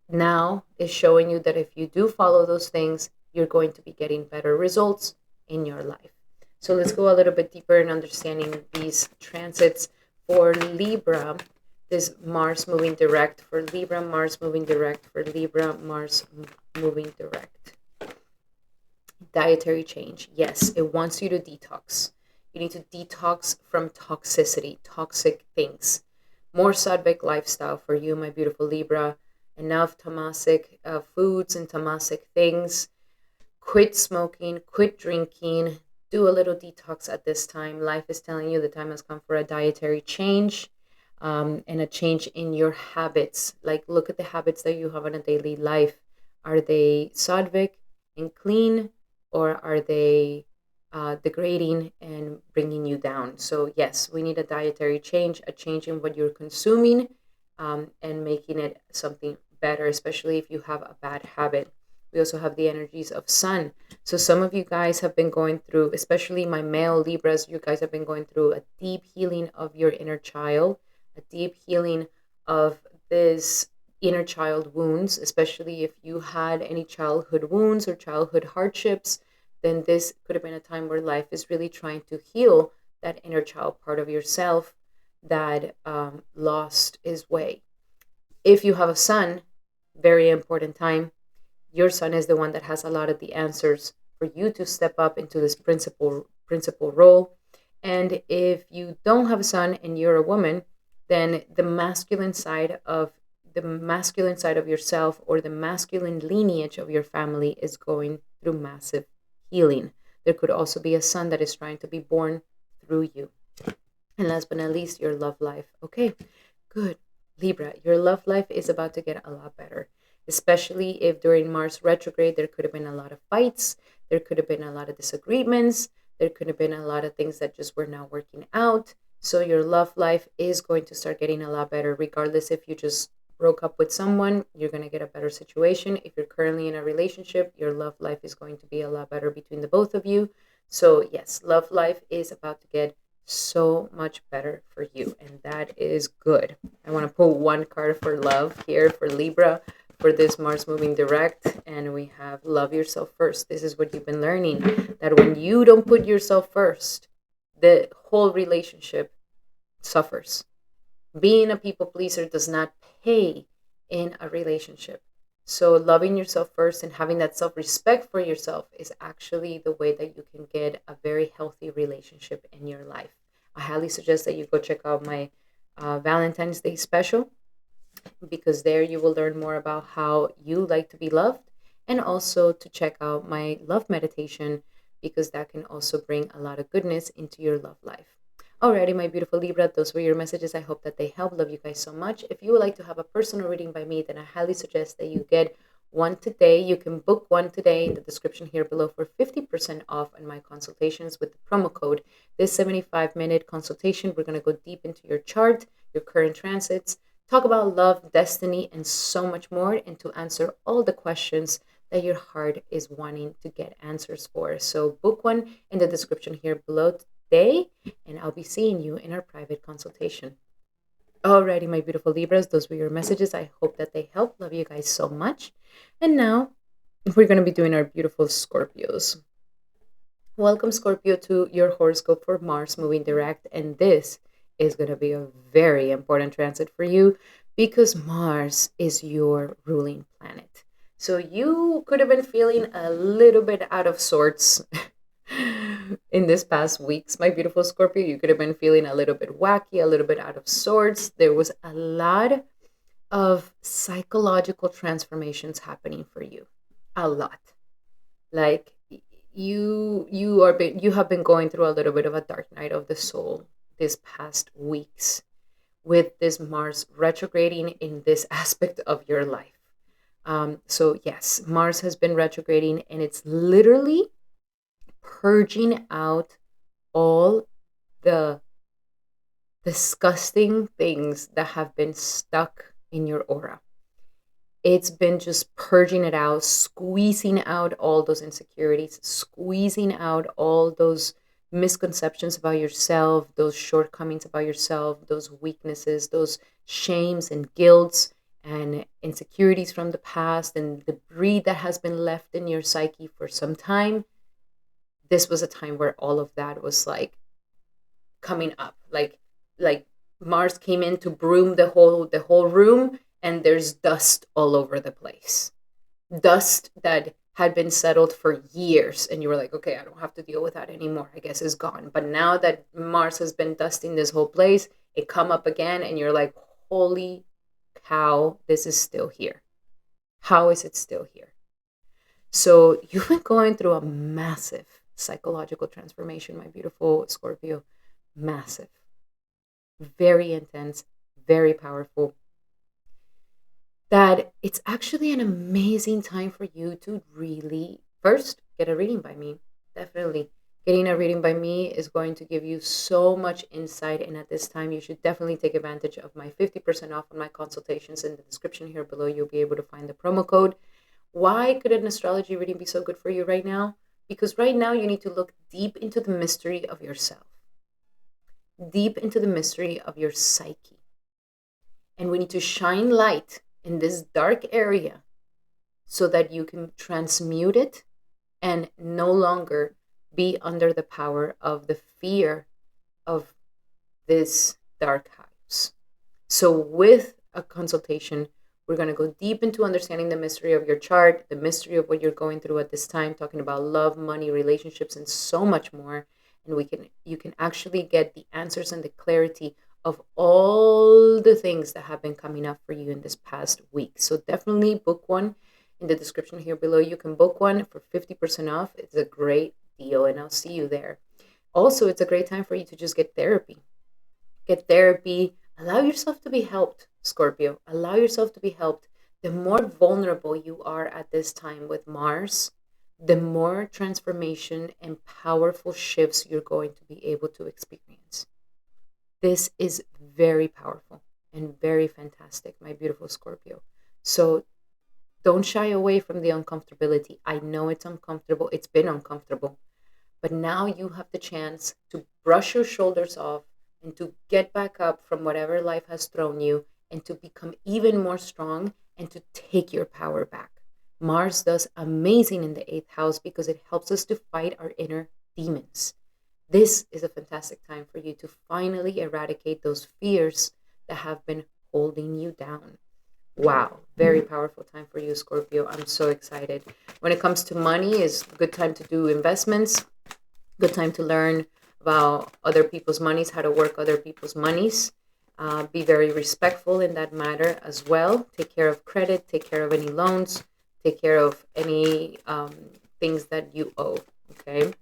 Now is showing you that if you do follow those things, you're going to be getting better results in your life. So let's go a little bit deeper in understanding these transits for Libra. This Mars moving direct for Libra, Mars moving direct for Libra, Mars moving direct. Dietary change. Yes, it wants you to detox. You need to detox from toxicity, toxic things. More sattvic lifestyle for you, my beautiful Libra. Enough tamasic foods and tamasic things. Quit smoking, quit drinking. Do a little detox at this time. Life is telling you the time has come for a dietary change. and a change in your habits. Like, look at the habits that you have in a daily life. Are they sattvic and clean, or are they degrading and bringing you down? So, yes, we need a dietary change, a change in what you're consuming, and making it something better, especially if you have a bad habit. We also have the energies of sun. So some of you guys have been going through, especially my male Libras, you guys have been going through a deep healing of your inner child, a deep healing of this inner child wounds, especially if you had any childhood wounds or childhood hardships, then this could have been a time where life is really trying to heal that inner child part of yourself that lost his way. If you have a son, very important time. Your son is the one that has a lot of the answers for you to step up into this principal role. And if you don't have a son and you're a woman, then the masculine side of yourself, or the masculine lineage of your family, is going through massive healing. There could also be a son that is trying to be born through you. And last but not least, your love life. Okay, good. Libra, your love life is about to get a lot better, especially if during Mars retrograde there could have been a lot of fights, there could have been a lot of disagreements, there could have been a lot of things that just were not working out. So your love life is going to start getting a lot better, regardless if you just broke up with someone, you're going to get a better situation. If you're currently in a relationship, your love life is going to be a lot better between the both of you. So yes, love life is about to get so much better for you, and that is good. I want to pull one card for love here for Libra for this Mars moving direct, and we have love yourself first. This is what you've been learning, that when you don't put yourself first, the whole relationship suffers. Being a people pleaser does not pay in a relationship. So loving yourself first and having that self-respect for yourself is actually the way that you can get a very healthy relationship in your life. I highly suggest that you go check out my Valentine's Day special, because there you will learn more about how you like to be loved, and also to check out my love meditation, because that can also bring a lot of goodness into your love life. Alrighty, my beautiful Libra, those were your messages. I hope that they help. Love you guys so much. If you would like to have a personal reading by me, then I highly suggest that you get one today. You can book one today in the description here below for 50% off on my consultations with the promo code. This 75-minute consultation, we're going to go deep into your chart, your current transits, talk about love, destiny, and so much more, and to answer all the questions that your heart is wanting to get answers for. So book one in the description here below today, and I'll be seeing you in our private consultation. Alrighty, my beautiful Libras, those were your messages. I hope that they help. Love you guys so much. And now we're going to be doing our beautiful Scorpios. Welcome, Scorpio, to your horoscope for Mars moving direct. And this is going to be a very important transit for you, because Mars is your ruling planet. So you could have been feeling a little bit out of sorts in this past weeks, my beautiful Scorpio. You could have been feeling a little bit wacky, a little bit out of sorts. There was a lot of psychological transformations happening for you. A lot. Like you have been going through a little bit of a dark night of the soul this past weeks, with this Mars retrograding in this aspect of your life. So yes, Mars has been retrograding, and it's literally purging out all the disgusting things that have been stuck in your aura. It's been just purging it out, squeezing out all those insecurities, squeezing out all those misconceptions about yourself, those shortcomings about yourself, those weaknesses, those shames and guilts and insecurities from the past, and debris that has been left in your psyche for some time. This was a time where all of that was like coming up, like Mars came in to broom the whole room, and there's dust all over the place. Dust that had been settled for years, and you were like, okay, I don't have to deal with that anymore. I guess it's gone. But now that Mars has been dusting this whole place, it come up again, and you're like, holy cow, this is still here. How is it still here? So you've been going through a massive psychological transformation, my beautiful Scorpio. Massive. Very intense, very powerful, that it's actually an amazing time for you to really first get a reading by me. Definitely. Getting a reading by me is going to give you so much insight. And at this time, you should definitely take advantage of my 50% off on my consultations. In the description here below, you'll be able to find the promo code. Why could an astrology reading be so good for you right now? Because right now, you need to look deep into the mystery of yourself, deep into the mystery of your psyche. And we need to shine light in this dark area so that you can transmute it and no longer be under the power of the fear of this dark house. So with a consultation, we're going to go deep into understanding the mystery of your chart, the mystery of what you're going through at this time, talking about love, money, relationships, and so much more. And you can actually get the answers and the clarity of all the things that have been coming up for you in this past week. So definitely book one. In the description here below, you can book one for 50% off. It's a great deal, and I'll see you there. Also, it's a great time for you to just get therapy. Get therapy. Allow yourself to be helped, Scorpio. Allow yourself to be helped. The more vulnerable you are at this time with Mars, the more transformation and powerful shifts you're going to be able to experience. This is very powerful and very fantastic, my beautiful Scorpio. So don't shy away from the uncomfortability. I know it's uncomfortable. It's been uncomfortable. But now you have the chance to brush your shoulders off and to get back up from whatever life has thrown you and to become even more strong and to take your power back. Mars does amazing in the 8th house because it helps us to fight our inner demons. This is a fantastic time for you to finally eradicate those fears that have been holding you down. Wow, very powerful time for you, Scorpio. I'm so excited. When it comes to money, it's a good time to do investments, good time to learn about other people's monies, how to work other people's monies. Be very respectful in that matter as well. Take care of credit, take care of any loans, take care of any things that you owe, okay?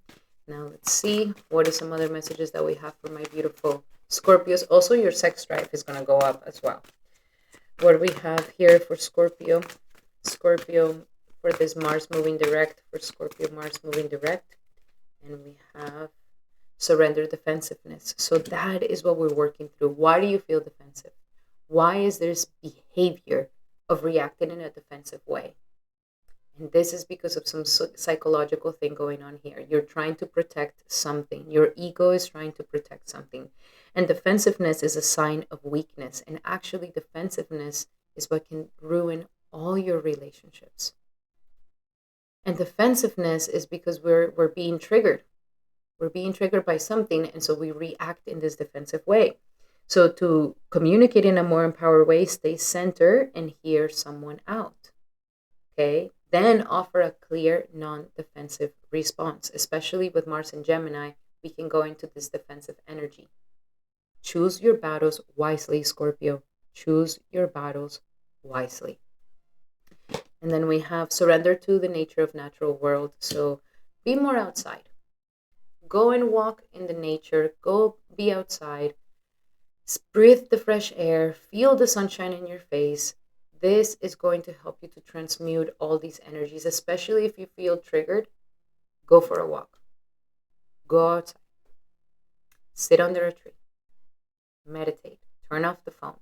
Now let's see, what are some other messages that we have for my beautiful Scorpios? Also, your sex drive is going to go up as well. What do we have here for Scorpio? Scorpio for this Mars moving direct, for Scorpio, Mars moving direct. And we have surrender defensiveness. So that is what we're working through. Why do you feel defensive? Why is this behavior of reacting in a defensive way? And this is because of some psychological thing going on here. You're trying to protect something. Your ego is trying to protect something. And defensiveness is a sign of weakness. And actually, defensiveness is what can ruin all your relationships. And defensiveness is because we're being triggered. We're being triggered by something, and so we react in this defensive way. So to communicate in a more empowered way, stay centered and hear someone out. Okay? Then offer a clear, non-defensive response. Especially with Mars and Gemini, we can go into this defensive energy. Choose your battles wisely, Scorpio. Choose your battles wisely. And then we have surrender to the nature of natural world. So be more outside. Go and walk in the nature. Go be outside. Breathe the fresh air. Feel the sunshine in your face. This is going to help you to transmute all these energies, especially if you feel triggered. Go for a walk. Go outside. Sit under a tree. Meditate. Turn off the phone.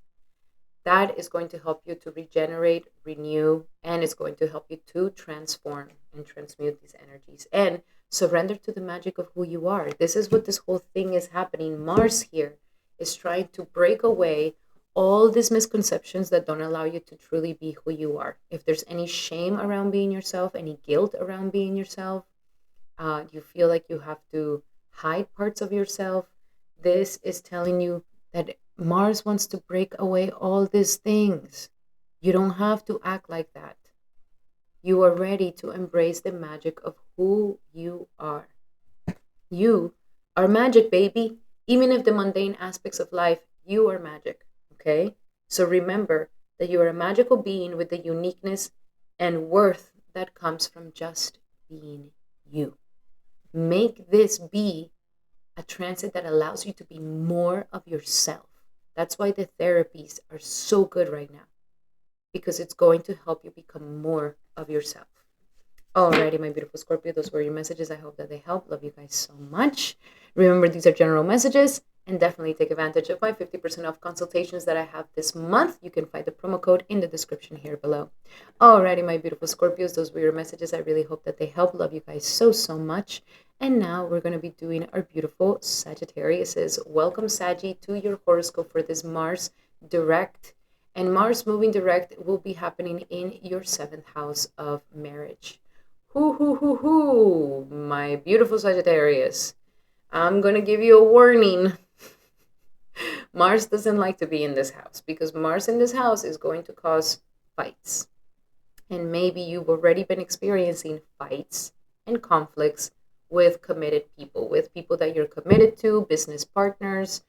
That is going to help you to regenerate, renew, and it's going to help you to transform and transmute these energies and surrender to the magic of who you are. This is what this whole thing is happening. Mars here is trying to break away all these misconceptions that don't allow you to truly be who you are. If there's any shame around being yourself, any guilt around being yourself, you feel like you have to hide parts of yourself, this is telling you that Mars wants to break away all these things. You don't have to act like that. You are ready to embrace the magic of who you are. You are magic, baby. Even if the mundane aspects of life, you are magic, okay? So remember that you are a magical being with the uniqueness and worth that comes from just being you. Make this be a transit that allows you to be more of yourself. That's why the therapies are so good right now, because it's going to help you become more of yourself. Alrighty, my beautiful Scorpio, those were your messages. I hope that they help. Love you guys so much. Remember, these are general messages, and definitely take advantage of my 50% off consultations that I have this month. You can find the promo code in the description here below. Alrighty, my beautiful Scorpios, those were your messages. I really hope that they help. Love you guys so, so much. And now we're going to be doing our beautiful Sagittariuses. Welcome, Saggy, to your horoscope for this Mars direct. And Mars moving direct will be happening in your 7th house of marriage. My beautiful Sagittarius. I'm going to give you a warning. Mars doesn't like to be in this house, because Mars in this house is going to cause fights. And maybe you've already been experiencing fights and conflicts with committed people, with people that you're committed to, business partners,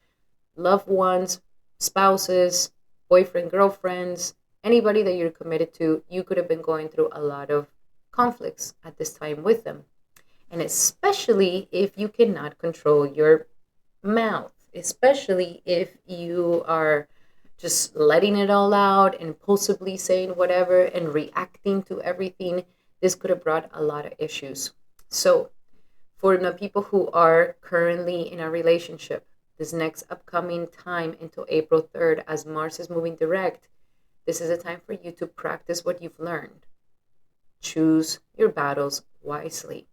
loved ones, spouses, boyfriend, girlfriends, anybody that you're committed to. You could have been going through a lot of conflicts at this time with them. And especially if you cannot control your mouth, especially if you are just letting it all out, impulsively saying whatever and reacting to everything, this could have brought a lot of issues. So for the people who are currently in a relationship, this next upcoming time until April 3rd, as Mars is moving direct, this is a time for you to practice what you've learned. Choose your battles wisely.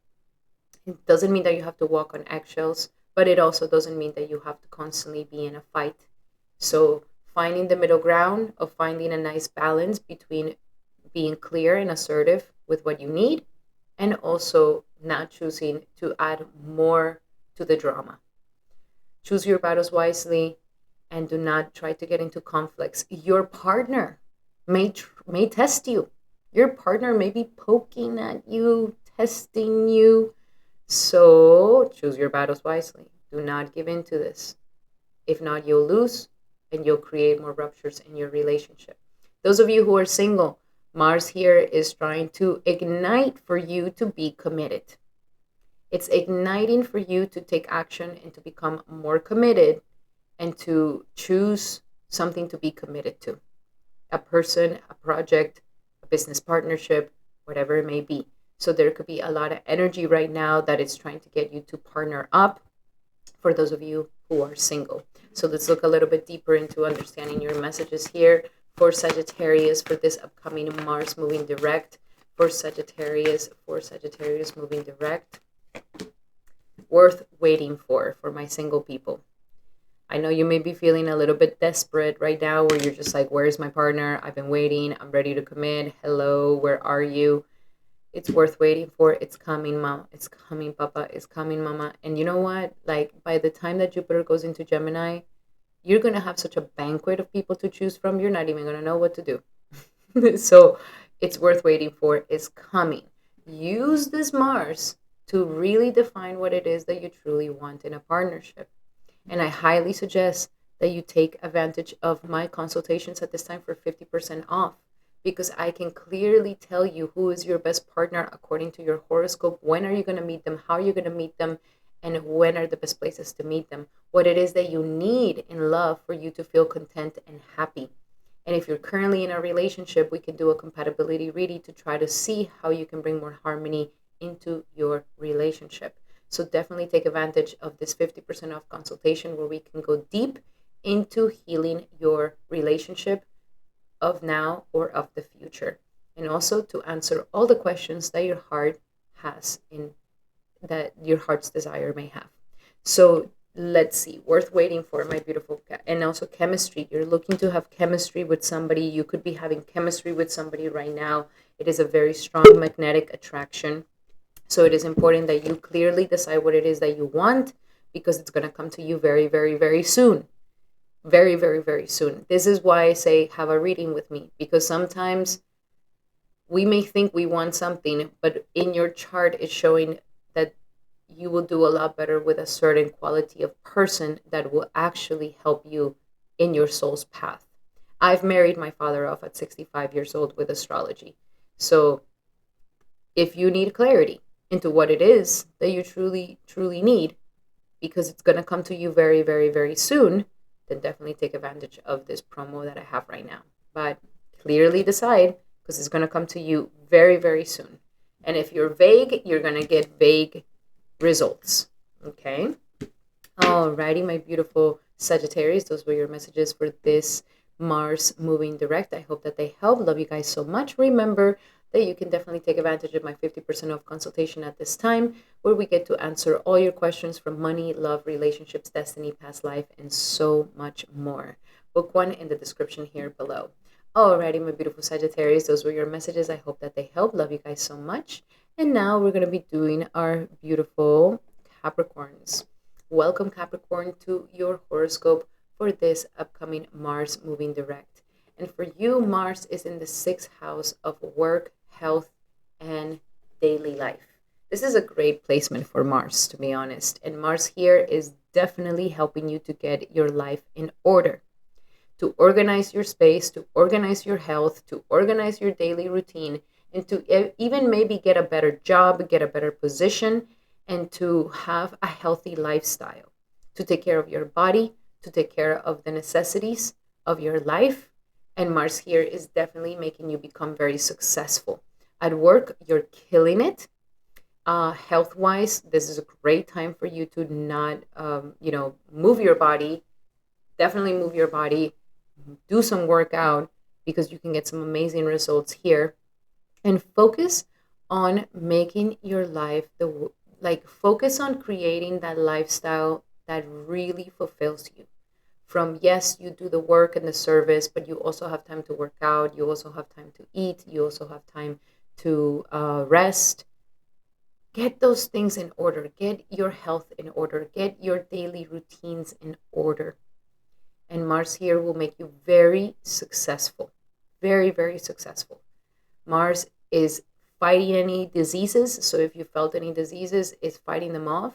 It doesn't mean that you have to walk on eggshells, but it also doesn't mean that you have to constantly be in a fight. So finding the middle ground of finding a nice balance between being clear and assertive with what you need, and also not choosing to add more to the drama. Choose your battles wisely, and do not try to get into conflicts. Your partner may test you. Your partner may be poking at you, testing you. So choose your battles wisely. Do not give in to this. If not, you'll lose, and you'll create more ruptures in your relationship. Those of you who are single, Mars here is trying to ignite for you to be committed. It's igniting for you to take action and to become more committed, and to choose something to be committed to. A person, a project, a business partnership, whatever it may be. So there could be a lot of energy right now that is trying to get you to partner up for those of you who are single. So let's look a little bit deeper into understanding your messages here for Sagittarius for this upcoming Mars moving direct. For Sagittarius moving direct. Worth waiting for my single people. I know you may be feeling a little bit desperate right now, where you're just like, where's my partner? I've been waiting. I'm ready to commit. Hello, where are you? It's worth waiting for. It's coming, mom. It's coming, papa. It's coming, mama. And you know what? Like, by the time that Jupiter goes into Gemini, you're going to have such a banquet of people to choose from. You're not even going to know what to do. So it's worth waiting for. It's coming. Use this Mars to really define what it is that you truly want in a partnership. And I highly suggest that you take advantage of my consultations at this time for 50% off, because I can clearly tell you who is your best partner according to your horoscope. When are you going to meet them? How are you going to meet them? And when are the best places to meet them? What it is that you need in love for you to feel content and happy. And if you're currently in a relationship, we can do a compatibility reading to try to see how you can bring more harmony into your relationship. So definitely take advantage of this 50% off consultation, where we can go deep into healing your relationship of now or of the future, and also to answer all the questions that your heart has, in that your heart's desire may have. So let's see, worth waiting for, my beautiful. And also chemistry. You're looking to have chemistry with somebody. You could be having chemistry with somebody right now. It is a very strong magnetic attraction. So it is important that you clearly decide what it is that you want, because it's going to come to you very, very, very soon. Very, very, very soon. This is why I say have a reading with me, because sometimes we may think we want something, but in your chart it's showing that you will do a lot better with a certain quality of person that will actually help you in your soul's path. I've married my father off at 65 years old with astrology. So if you need clarity into what it is that you truly, truly need, because it's going to come to you very, very, very soon, then definitely take advantage of this promo that I have right now. But clearly decide, because it's going to come to you very, very soon. And if you're vague, you're going to get vague results. Okay? Alrighty, my beautiful Sagittarius. Those were your messages for this Mars moving direct. I hope that they help. Love you guys so much. Remember that you can definitely take advantage of my 50% off consultation at this time, where we get to answer all your questions from money, love, relationships, destiny, past life, and so much more. Book one in the description here below. Alrighty, my beautiful Sagittarius. Those were your messages. I hope that they help. Love you guys so much. And now we're going to be doing our beautiful Capricorns. Welcome, Capricorn, to your horoscope for this upcoming Mars moving direct. And for you, Mars is in the 6th house of work, health, and daily life. This is a great placement for Mars, to be honest. And Mars here is definitely helping you to get your life in order, to organize your space, to organize your health, to organize your daily routine, and to even maybe get a better job, get a better position, and to have a healthy lifestyle, to take care of your body, to take care of the necessities of your life. And Mars here is definitely making you become very successful. At work, you're killing it. Health-wise, this is a great time for you to not, move your body. Definitely move your body. Do some workout, because you can get some amazing results here. And focus on making your life focus on creating that lifestyle that really fulfills you. From, yes, you do the work and the service, but you also have time to work out. You also have time to eat. You also have time to rest. Get those things in order. Get your health in order. Get your daily routines in order. And Mars here will make you very successful. Very, very successful. Mars is fighting any diseases. So if you felt any diseases, it's fighting them off,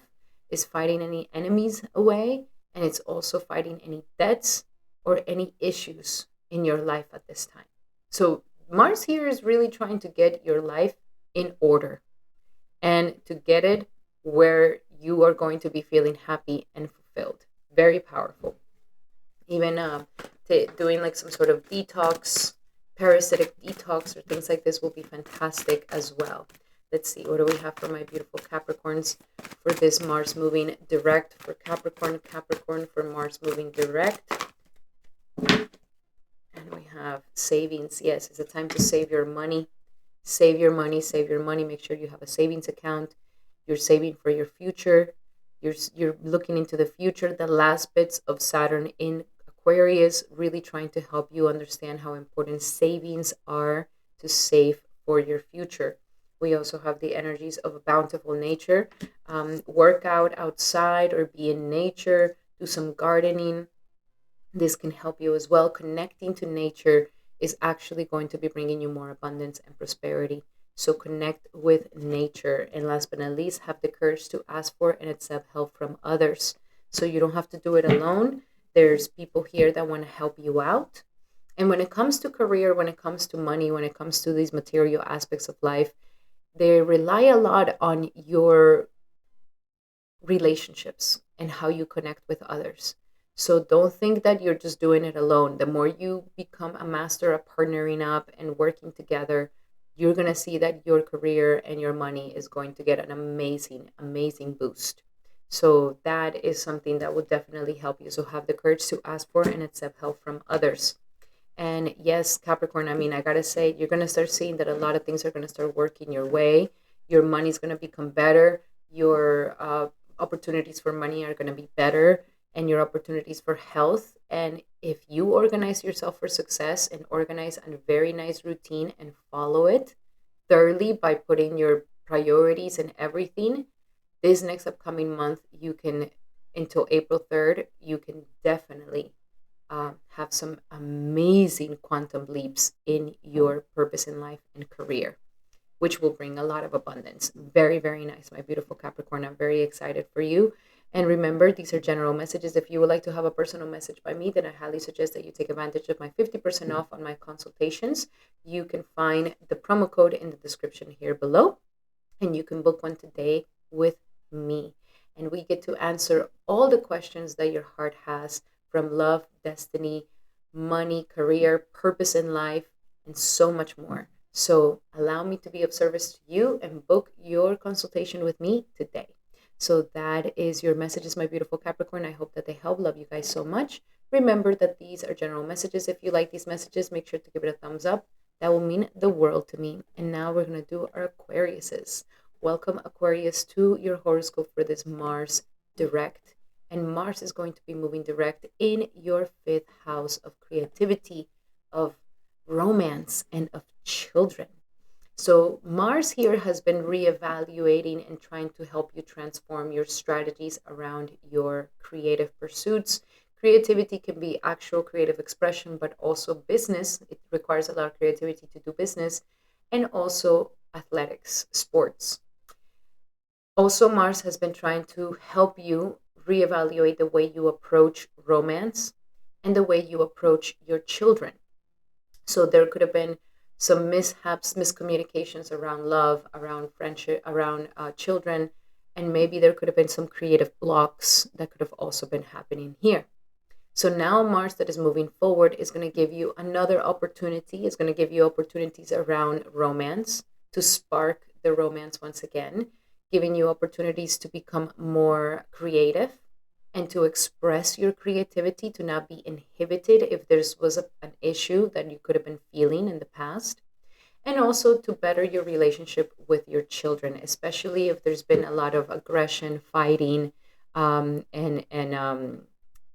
it's fighting any enemies away, and it's also fighting any debts or any issues in your life at this time. So Mars here is really trying to get your life in order and to get it where you are going to be feeling happy and fulfilled. Very powerful. Even doing like some sort of detox, parasitic detox, or things like this will be fantastic as well. Let's see, what do we have for my beautiful Capricorns for this Mars moving direct for Capricorn for Mars moving direct. And we have savings. Yes, it's a time to save your money. Save your money, save your money. Make sure you have a savings account. You're saving for your future. You're looking into the future. The last bits of Saturn in Aquarius really trying to help you understand how important savings are to save for your future. We also have the energies of a bountiful nature. Work out outside or be in nature. Do some gardening. This can help you as well. Connecting to nature is actually going to be bringing you more abundance and prosperity. So connect with nature. And last but not least, have the courage to ask for and accept help from others. So you don't have to do it alone. There's people here that want to help you out. And when it comes to career, when it comes to money, when it comes to these material aspects of life, they rely a lot on your relationships and how you connect with others. So don't think that you're just doing it alone. The more you become a master of partnering up and working together, you're going to see that your career and your money is going to get an amazing, amazing boost. So that is something that would definitely help you. So have the courage to ask for and accept help from others. And yes, Capricorn, I mean, I got to say, you're going to start seeing that a lot of things are going to start working your way. Your money's going to become better. Your opportunities for money are going to be better, and your opportunities for health. And if you organize yourself for success and organize a very nice routine and follow it thoroughly by putting your priorities and everything, this next upcoming month, you can, until April 3rd, you can definitely have some amazing quantum leaps in your purpose in life and career, which will bring a lot of abundance. Very, very nice, my beautiful Capricorn. I'm very excited for you. And remember, these are general messages. If you would like to have a personal message by me, then I highly suggest that you take advantage of my 50% off on my consultations. You can find the promo code in the description here below, and you can book one today with me. And we get to answer all the questions that your heart has from love, destiny, money, career, purpose in life, and so much more. So allow me to be of service to you and book your consultation with me today. So that is your messages, my beautiful Capricorn. I hope that they help. Love you guys so much. Remember that these are general messages. If you like these messages, make sure to give it a thumbs up. That will mean the world to me. And now we're going to do our Aquariuses. Welcome, Aquarius, to your horoscope for this Mars direct. And Mars is going to be moving direct in your fifth house of creativity, of romance, and of children. So Mars here has been reevaluating and trying to help you transform your strategies around your creative pursuits. Creativity can be actual creative expression, but also business. It requires a lot of creativity to do business, and also athletics, sports. Also, Mars has been trying to help you reevaluate the way you approach romance and the way you approach your children. So there could have been some mishaps, miscommunications around love, around friendship, around children, and maybe there could have been some creative blocks that could have also been happening here. So now Mars that is moving forward is going to give you another opportunity. It's going to give you opportunities around romance to spark the romance once again, giving you opportunities to become more creative and to express your creativity, to not be inhibited if there was an issue that you could have been feeling in the past, and also to better your relationship with your children, especially if there's been a lot of aggression, fighting,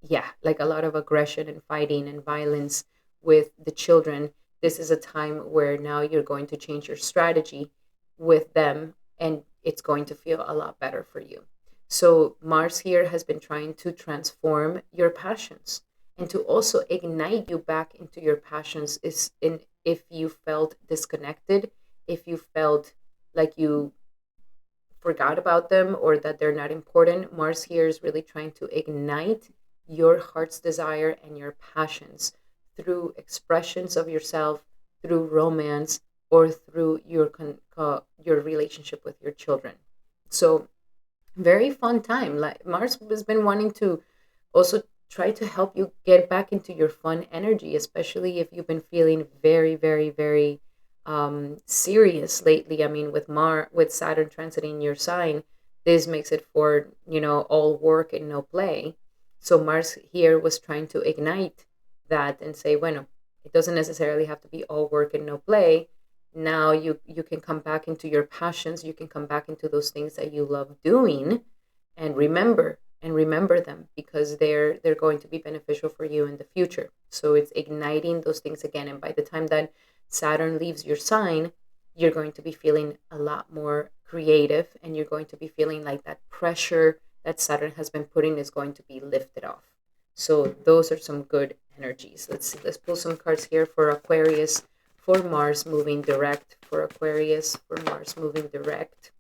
yeah, like a lot of aggression and fighting and violence with the children. This is a time where now you're going to change your strategy with them, and it's going to feel a lot better for you. So Mars here has been trying to transform your passions and to also ignite you back into your passions is in if you felt disconnected, if you felt like you forgot about them or that they're not important. Mars here is really trying to ignite your heart's desire and your passions through expressions of yourself, through romance, or through your relationship with your children. So very fun time. Like Mars has been wanting to also try to help you get back into your fun energy, especially if you've been feeling very, very, very serious lately. I mean, with Saturn transiting your sign, this makes it for all work and no play. So Mars here was trying to ignite that and say, bueno, it doesn't necessarily have to be all work and no play. Now you can come back into your passions, you can come back into those things that you love doing, and remember them, because they're going to be beneficial for you in the future. So it's igniting those things again, and by the time that Saturn leaves your sign, you're going to be feeling a lot more creative, and you're going to be feeling like that pressure that Saturn has been putting is going to be lifted off. So those are some good energies. Let's see, let's pull some cards here for Aquarius, for Mars moving direct, for Aquarius, for Mars moving direct.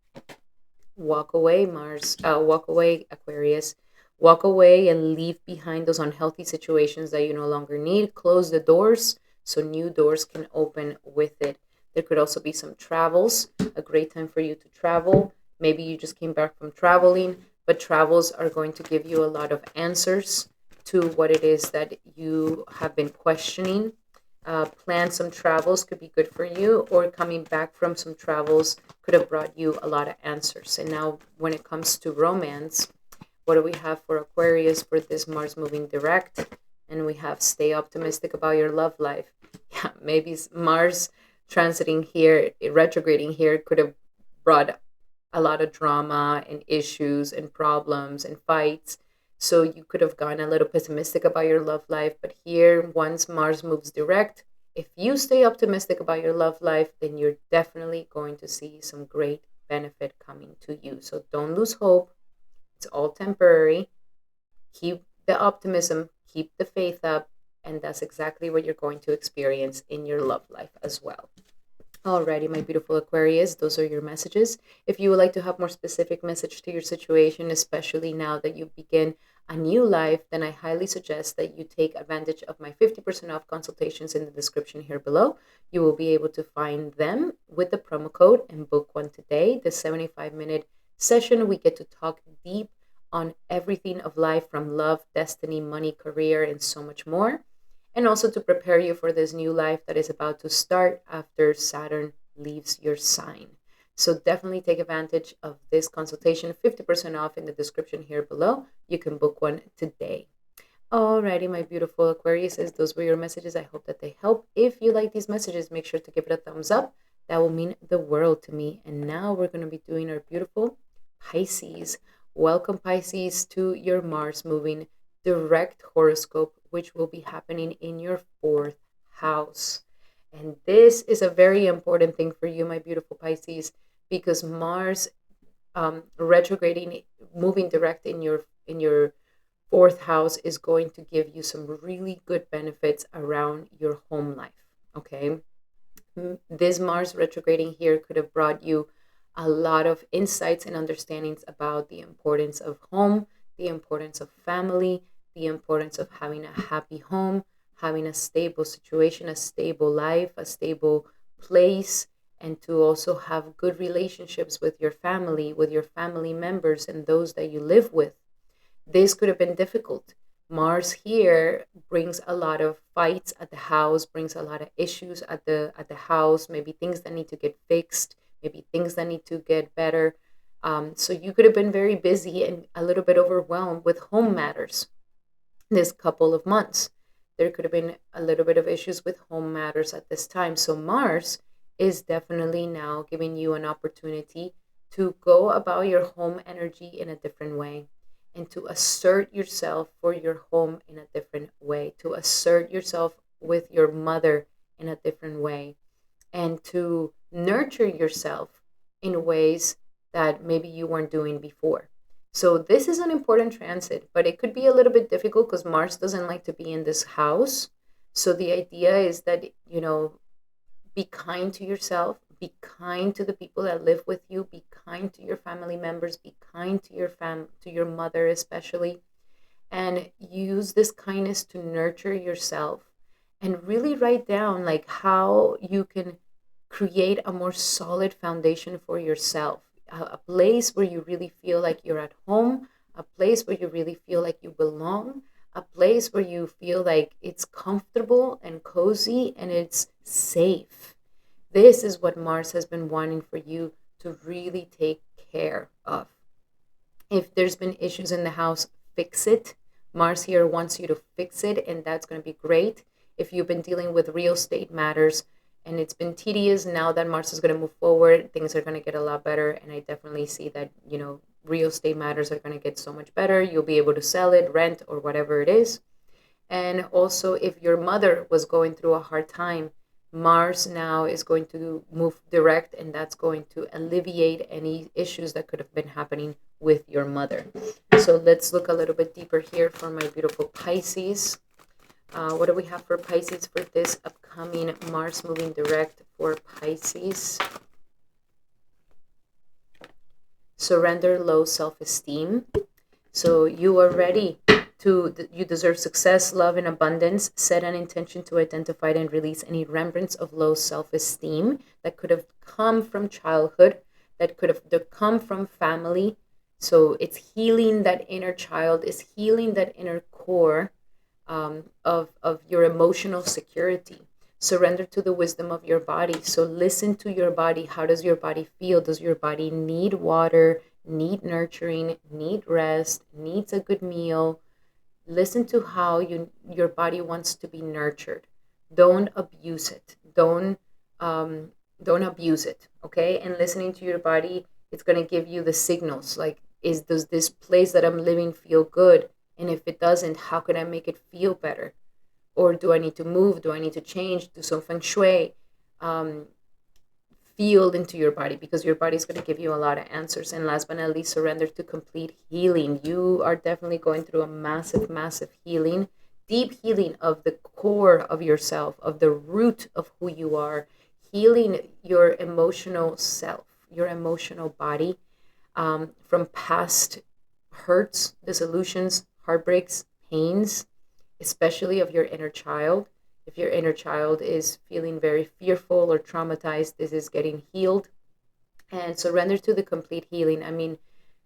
Walk away, Mars. Walk away, Aquarius. Walk away and leave behind those unhealthy situations that you no longer need. Close the doors so new doors can open with it. There could also be some travels, a great time for you to travel. Maybe you just came back from traveling, but travels are going to give you a lot of answers to what it is that you have been questioning. Plan some travels could be good for you, or coming back from some travels could have brought you a lot of answers. And now when it comes to romance, what do we have for Aquarius for this Mars moving direct? And we have stay optimistic about your love life. Yeah, maybe Mars transiting here, retrograding here, could have brought a lot of drama and issues and problems and fights. So you could have gone a little pessimistic about your love life. But here, once Mars moves direct, if you stay optimistic about your love life, then you're definitely going to see some great benefit coming to you. So don't lose hope. It's all temporary. Keep the optimism, keep the faith up, and that's exactly what you're going to experience in your love life as well. Alrighty, my beautiful Aquarius, those are your messages. If you would like to have more specific message to your situation, especially now that you begin a new life, then I highly suggest that you take advantage of my 50% off consultations in the description here below. You will be able to find them with the promo code and book one today. The 75-minute session, we get to talk deep on everything of life, from love, destiny, money, career, and so much more. And also to prepare you for this new life that is about to start after Saturn leaves your sign. So definitely take advantage of this consultation, 50% off in the description here below. You can book one today. Alrighty, my beautiful Aquariuses, those were your messages. I hope that they help. If you like these messages, make sure to give it a thumbs up. That will mean the world to me. And now we're going to be doing our beautiful Pisces. Welcome, Pisces, to your Mars moving direct horoscope, which will be happening in your 4th house. And this is a very important thing for you, my beautiful Pisces, because Mars retrograding, moving direct in your 4th house is going to give you some really good benefits around your home life. Okay, this Mars retrograding here could have brought you a lot of insights and understandings about the importance of home, the importance of family, the importance of having a happy home, having a stable situation, a stable life, a stable place, and to also have good relationships with your family members, and those that you live with. This could have been difficult. Mars here brings a lot of fights at the house, brings a lot of issues at the house, maybe things that need to get fixed, maybe things that need to get better. So you could have been very busy and a little bit overwhelmed with home matters this couple of months. There could have been a little bit of issues with home matters at this time. So Mars is definitely now giving you an opportunity to go about your home energy in a different way, and to assert yourself for your home in a different way, to assert yourself with your mother in a different way, and to nurture yourself in ways that maybe you weren't doing before. So this is an important transit, but it could be a little bit difficult because Mars doesn't like to be in this house. So the idea is that, be kind to yourself, be kind to the people that live with you, be kind to your family members, be kind to your mother especially, and use this kindness to nurture yourself, and really write down like how you can create a more solid foundation for yourself, a place where you really feel like you're at home, a place where you really feel like you belong, a place where you feel like it's comfortable and cozy and it's safe. This is what Mars has been wanting for you to really take care of. If there's been issues in the house, fix it. Mars here wants you to fix it, and that's going to be great. If you've been dealing with real estate matters and it's been tedious, now that Mars is going to move forward, things are going to get a lot better. And I definitely see that, real estate matters are going to get so much better. You'll be able to sell it, rent, or whatever it is. And also, if your mother was going through a hard time, Mars now is going to move direct, and that's going to alleviate any issues that could have been happening with your mother. So let's look a little bit deeper here for my beautiful Pisces. What do we have for Pisces for this upcoming Mars moving direct for Pisces? Surrender low self-esteem. So you are ready you deserve success, love, and abundance. Set an intention to identify and release any remnants of low self-esteem that could have come from childhood, that could have come from family. So it's healing that inner child, is healing that inner core of your emotional security. Surrender to the wisdom of your body. So listen to your body. How does your body feel? Does your body need water, need nurturing, need rest, needs a good meal? Listen to how your body wants to be nurtured. Don't abuse it. Don't abuse it. Okay. And listening to your body, it's going to give you the signals. Like, does this place that I'm living feel good? And if it doesn't, how can I make it feel better? Or do I need to move? Do I need to change? Do some feng shui? Feel into your body, because your body is going to give you a lot of answers. And last but not least, surrender to complete healing. You are definitely going through a massive healing, deep healing of the core of yourself, of the root of who you are, healing your emotional self, your emotional body, from past hurts, disillusions, heartbreaks, pains, especially of your inner child. If your inner child is feeling very fearful or traumatized, this is getting healed. And surrender to the complete healing. I mean,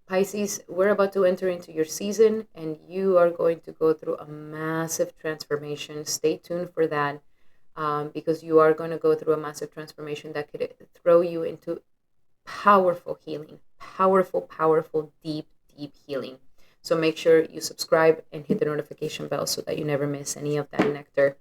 Pisces, we're about to enter into your season and you are going to go through a massive transformation. Stay tuned for that, because you are going to go through a massive transformation that could throw you into powerful healing, powerful, deep, deep healing. So make sure you subscribe and hit the notification bell so that you never miss any of that nectar.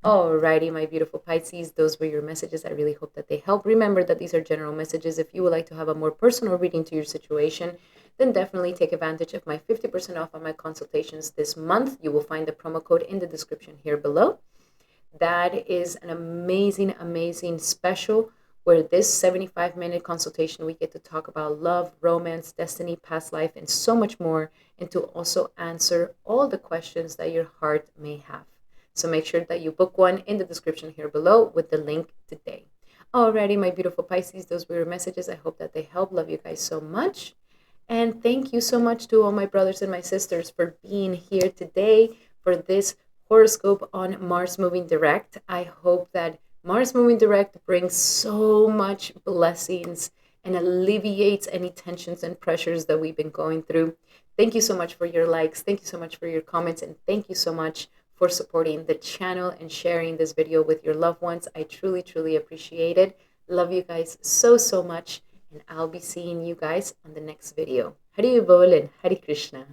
Alrighty, my beautiful Pisces, those were your messages. I really hope that they help. Remember that these are general messages. If you would like to have a more personal reading to your situation, then definitely take advantage of my 50% off on my consultations this month. You will find the promo code in the description here below. That is an amazing, amazing special where this 75-minute consultation, we get to talk about love, romance, destiny, past life, and so much more, and to also answer all the questions that your heart may have. So make sure that you book one in the description here below with the link today. Alrighty, my beautiful Pisces, those were your messages. I hope that they help. Love you guys so much. And thank you so much to all my brothers and my sisters for being here today for this horoscope on Mars moving direct. I hope that Mars moving direct brings so much blessings and alleviates any tensions and pressures that we've been going through. Thank you so much for your likes. Thank you so much for your comments. And thank you so much for supporting the channel and sharing this video with your loved ones. I truly, truly appreciate it. Love you guys so, so much. And I'll be seeing you guys on the next video. Hari Bol and Hari Krishna.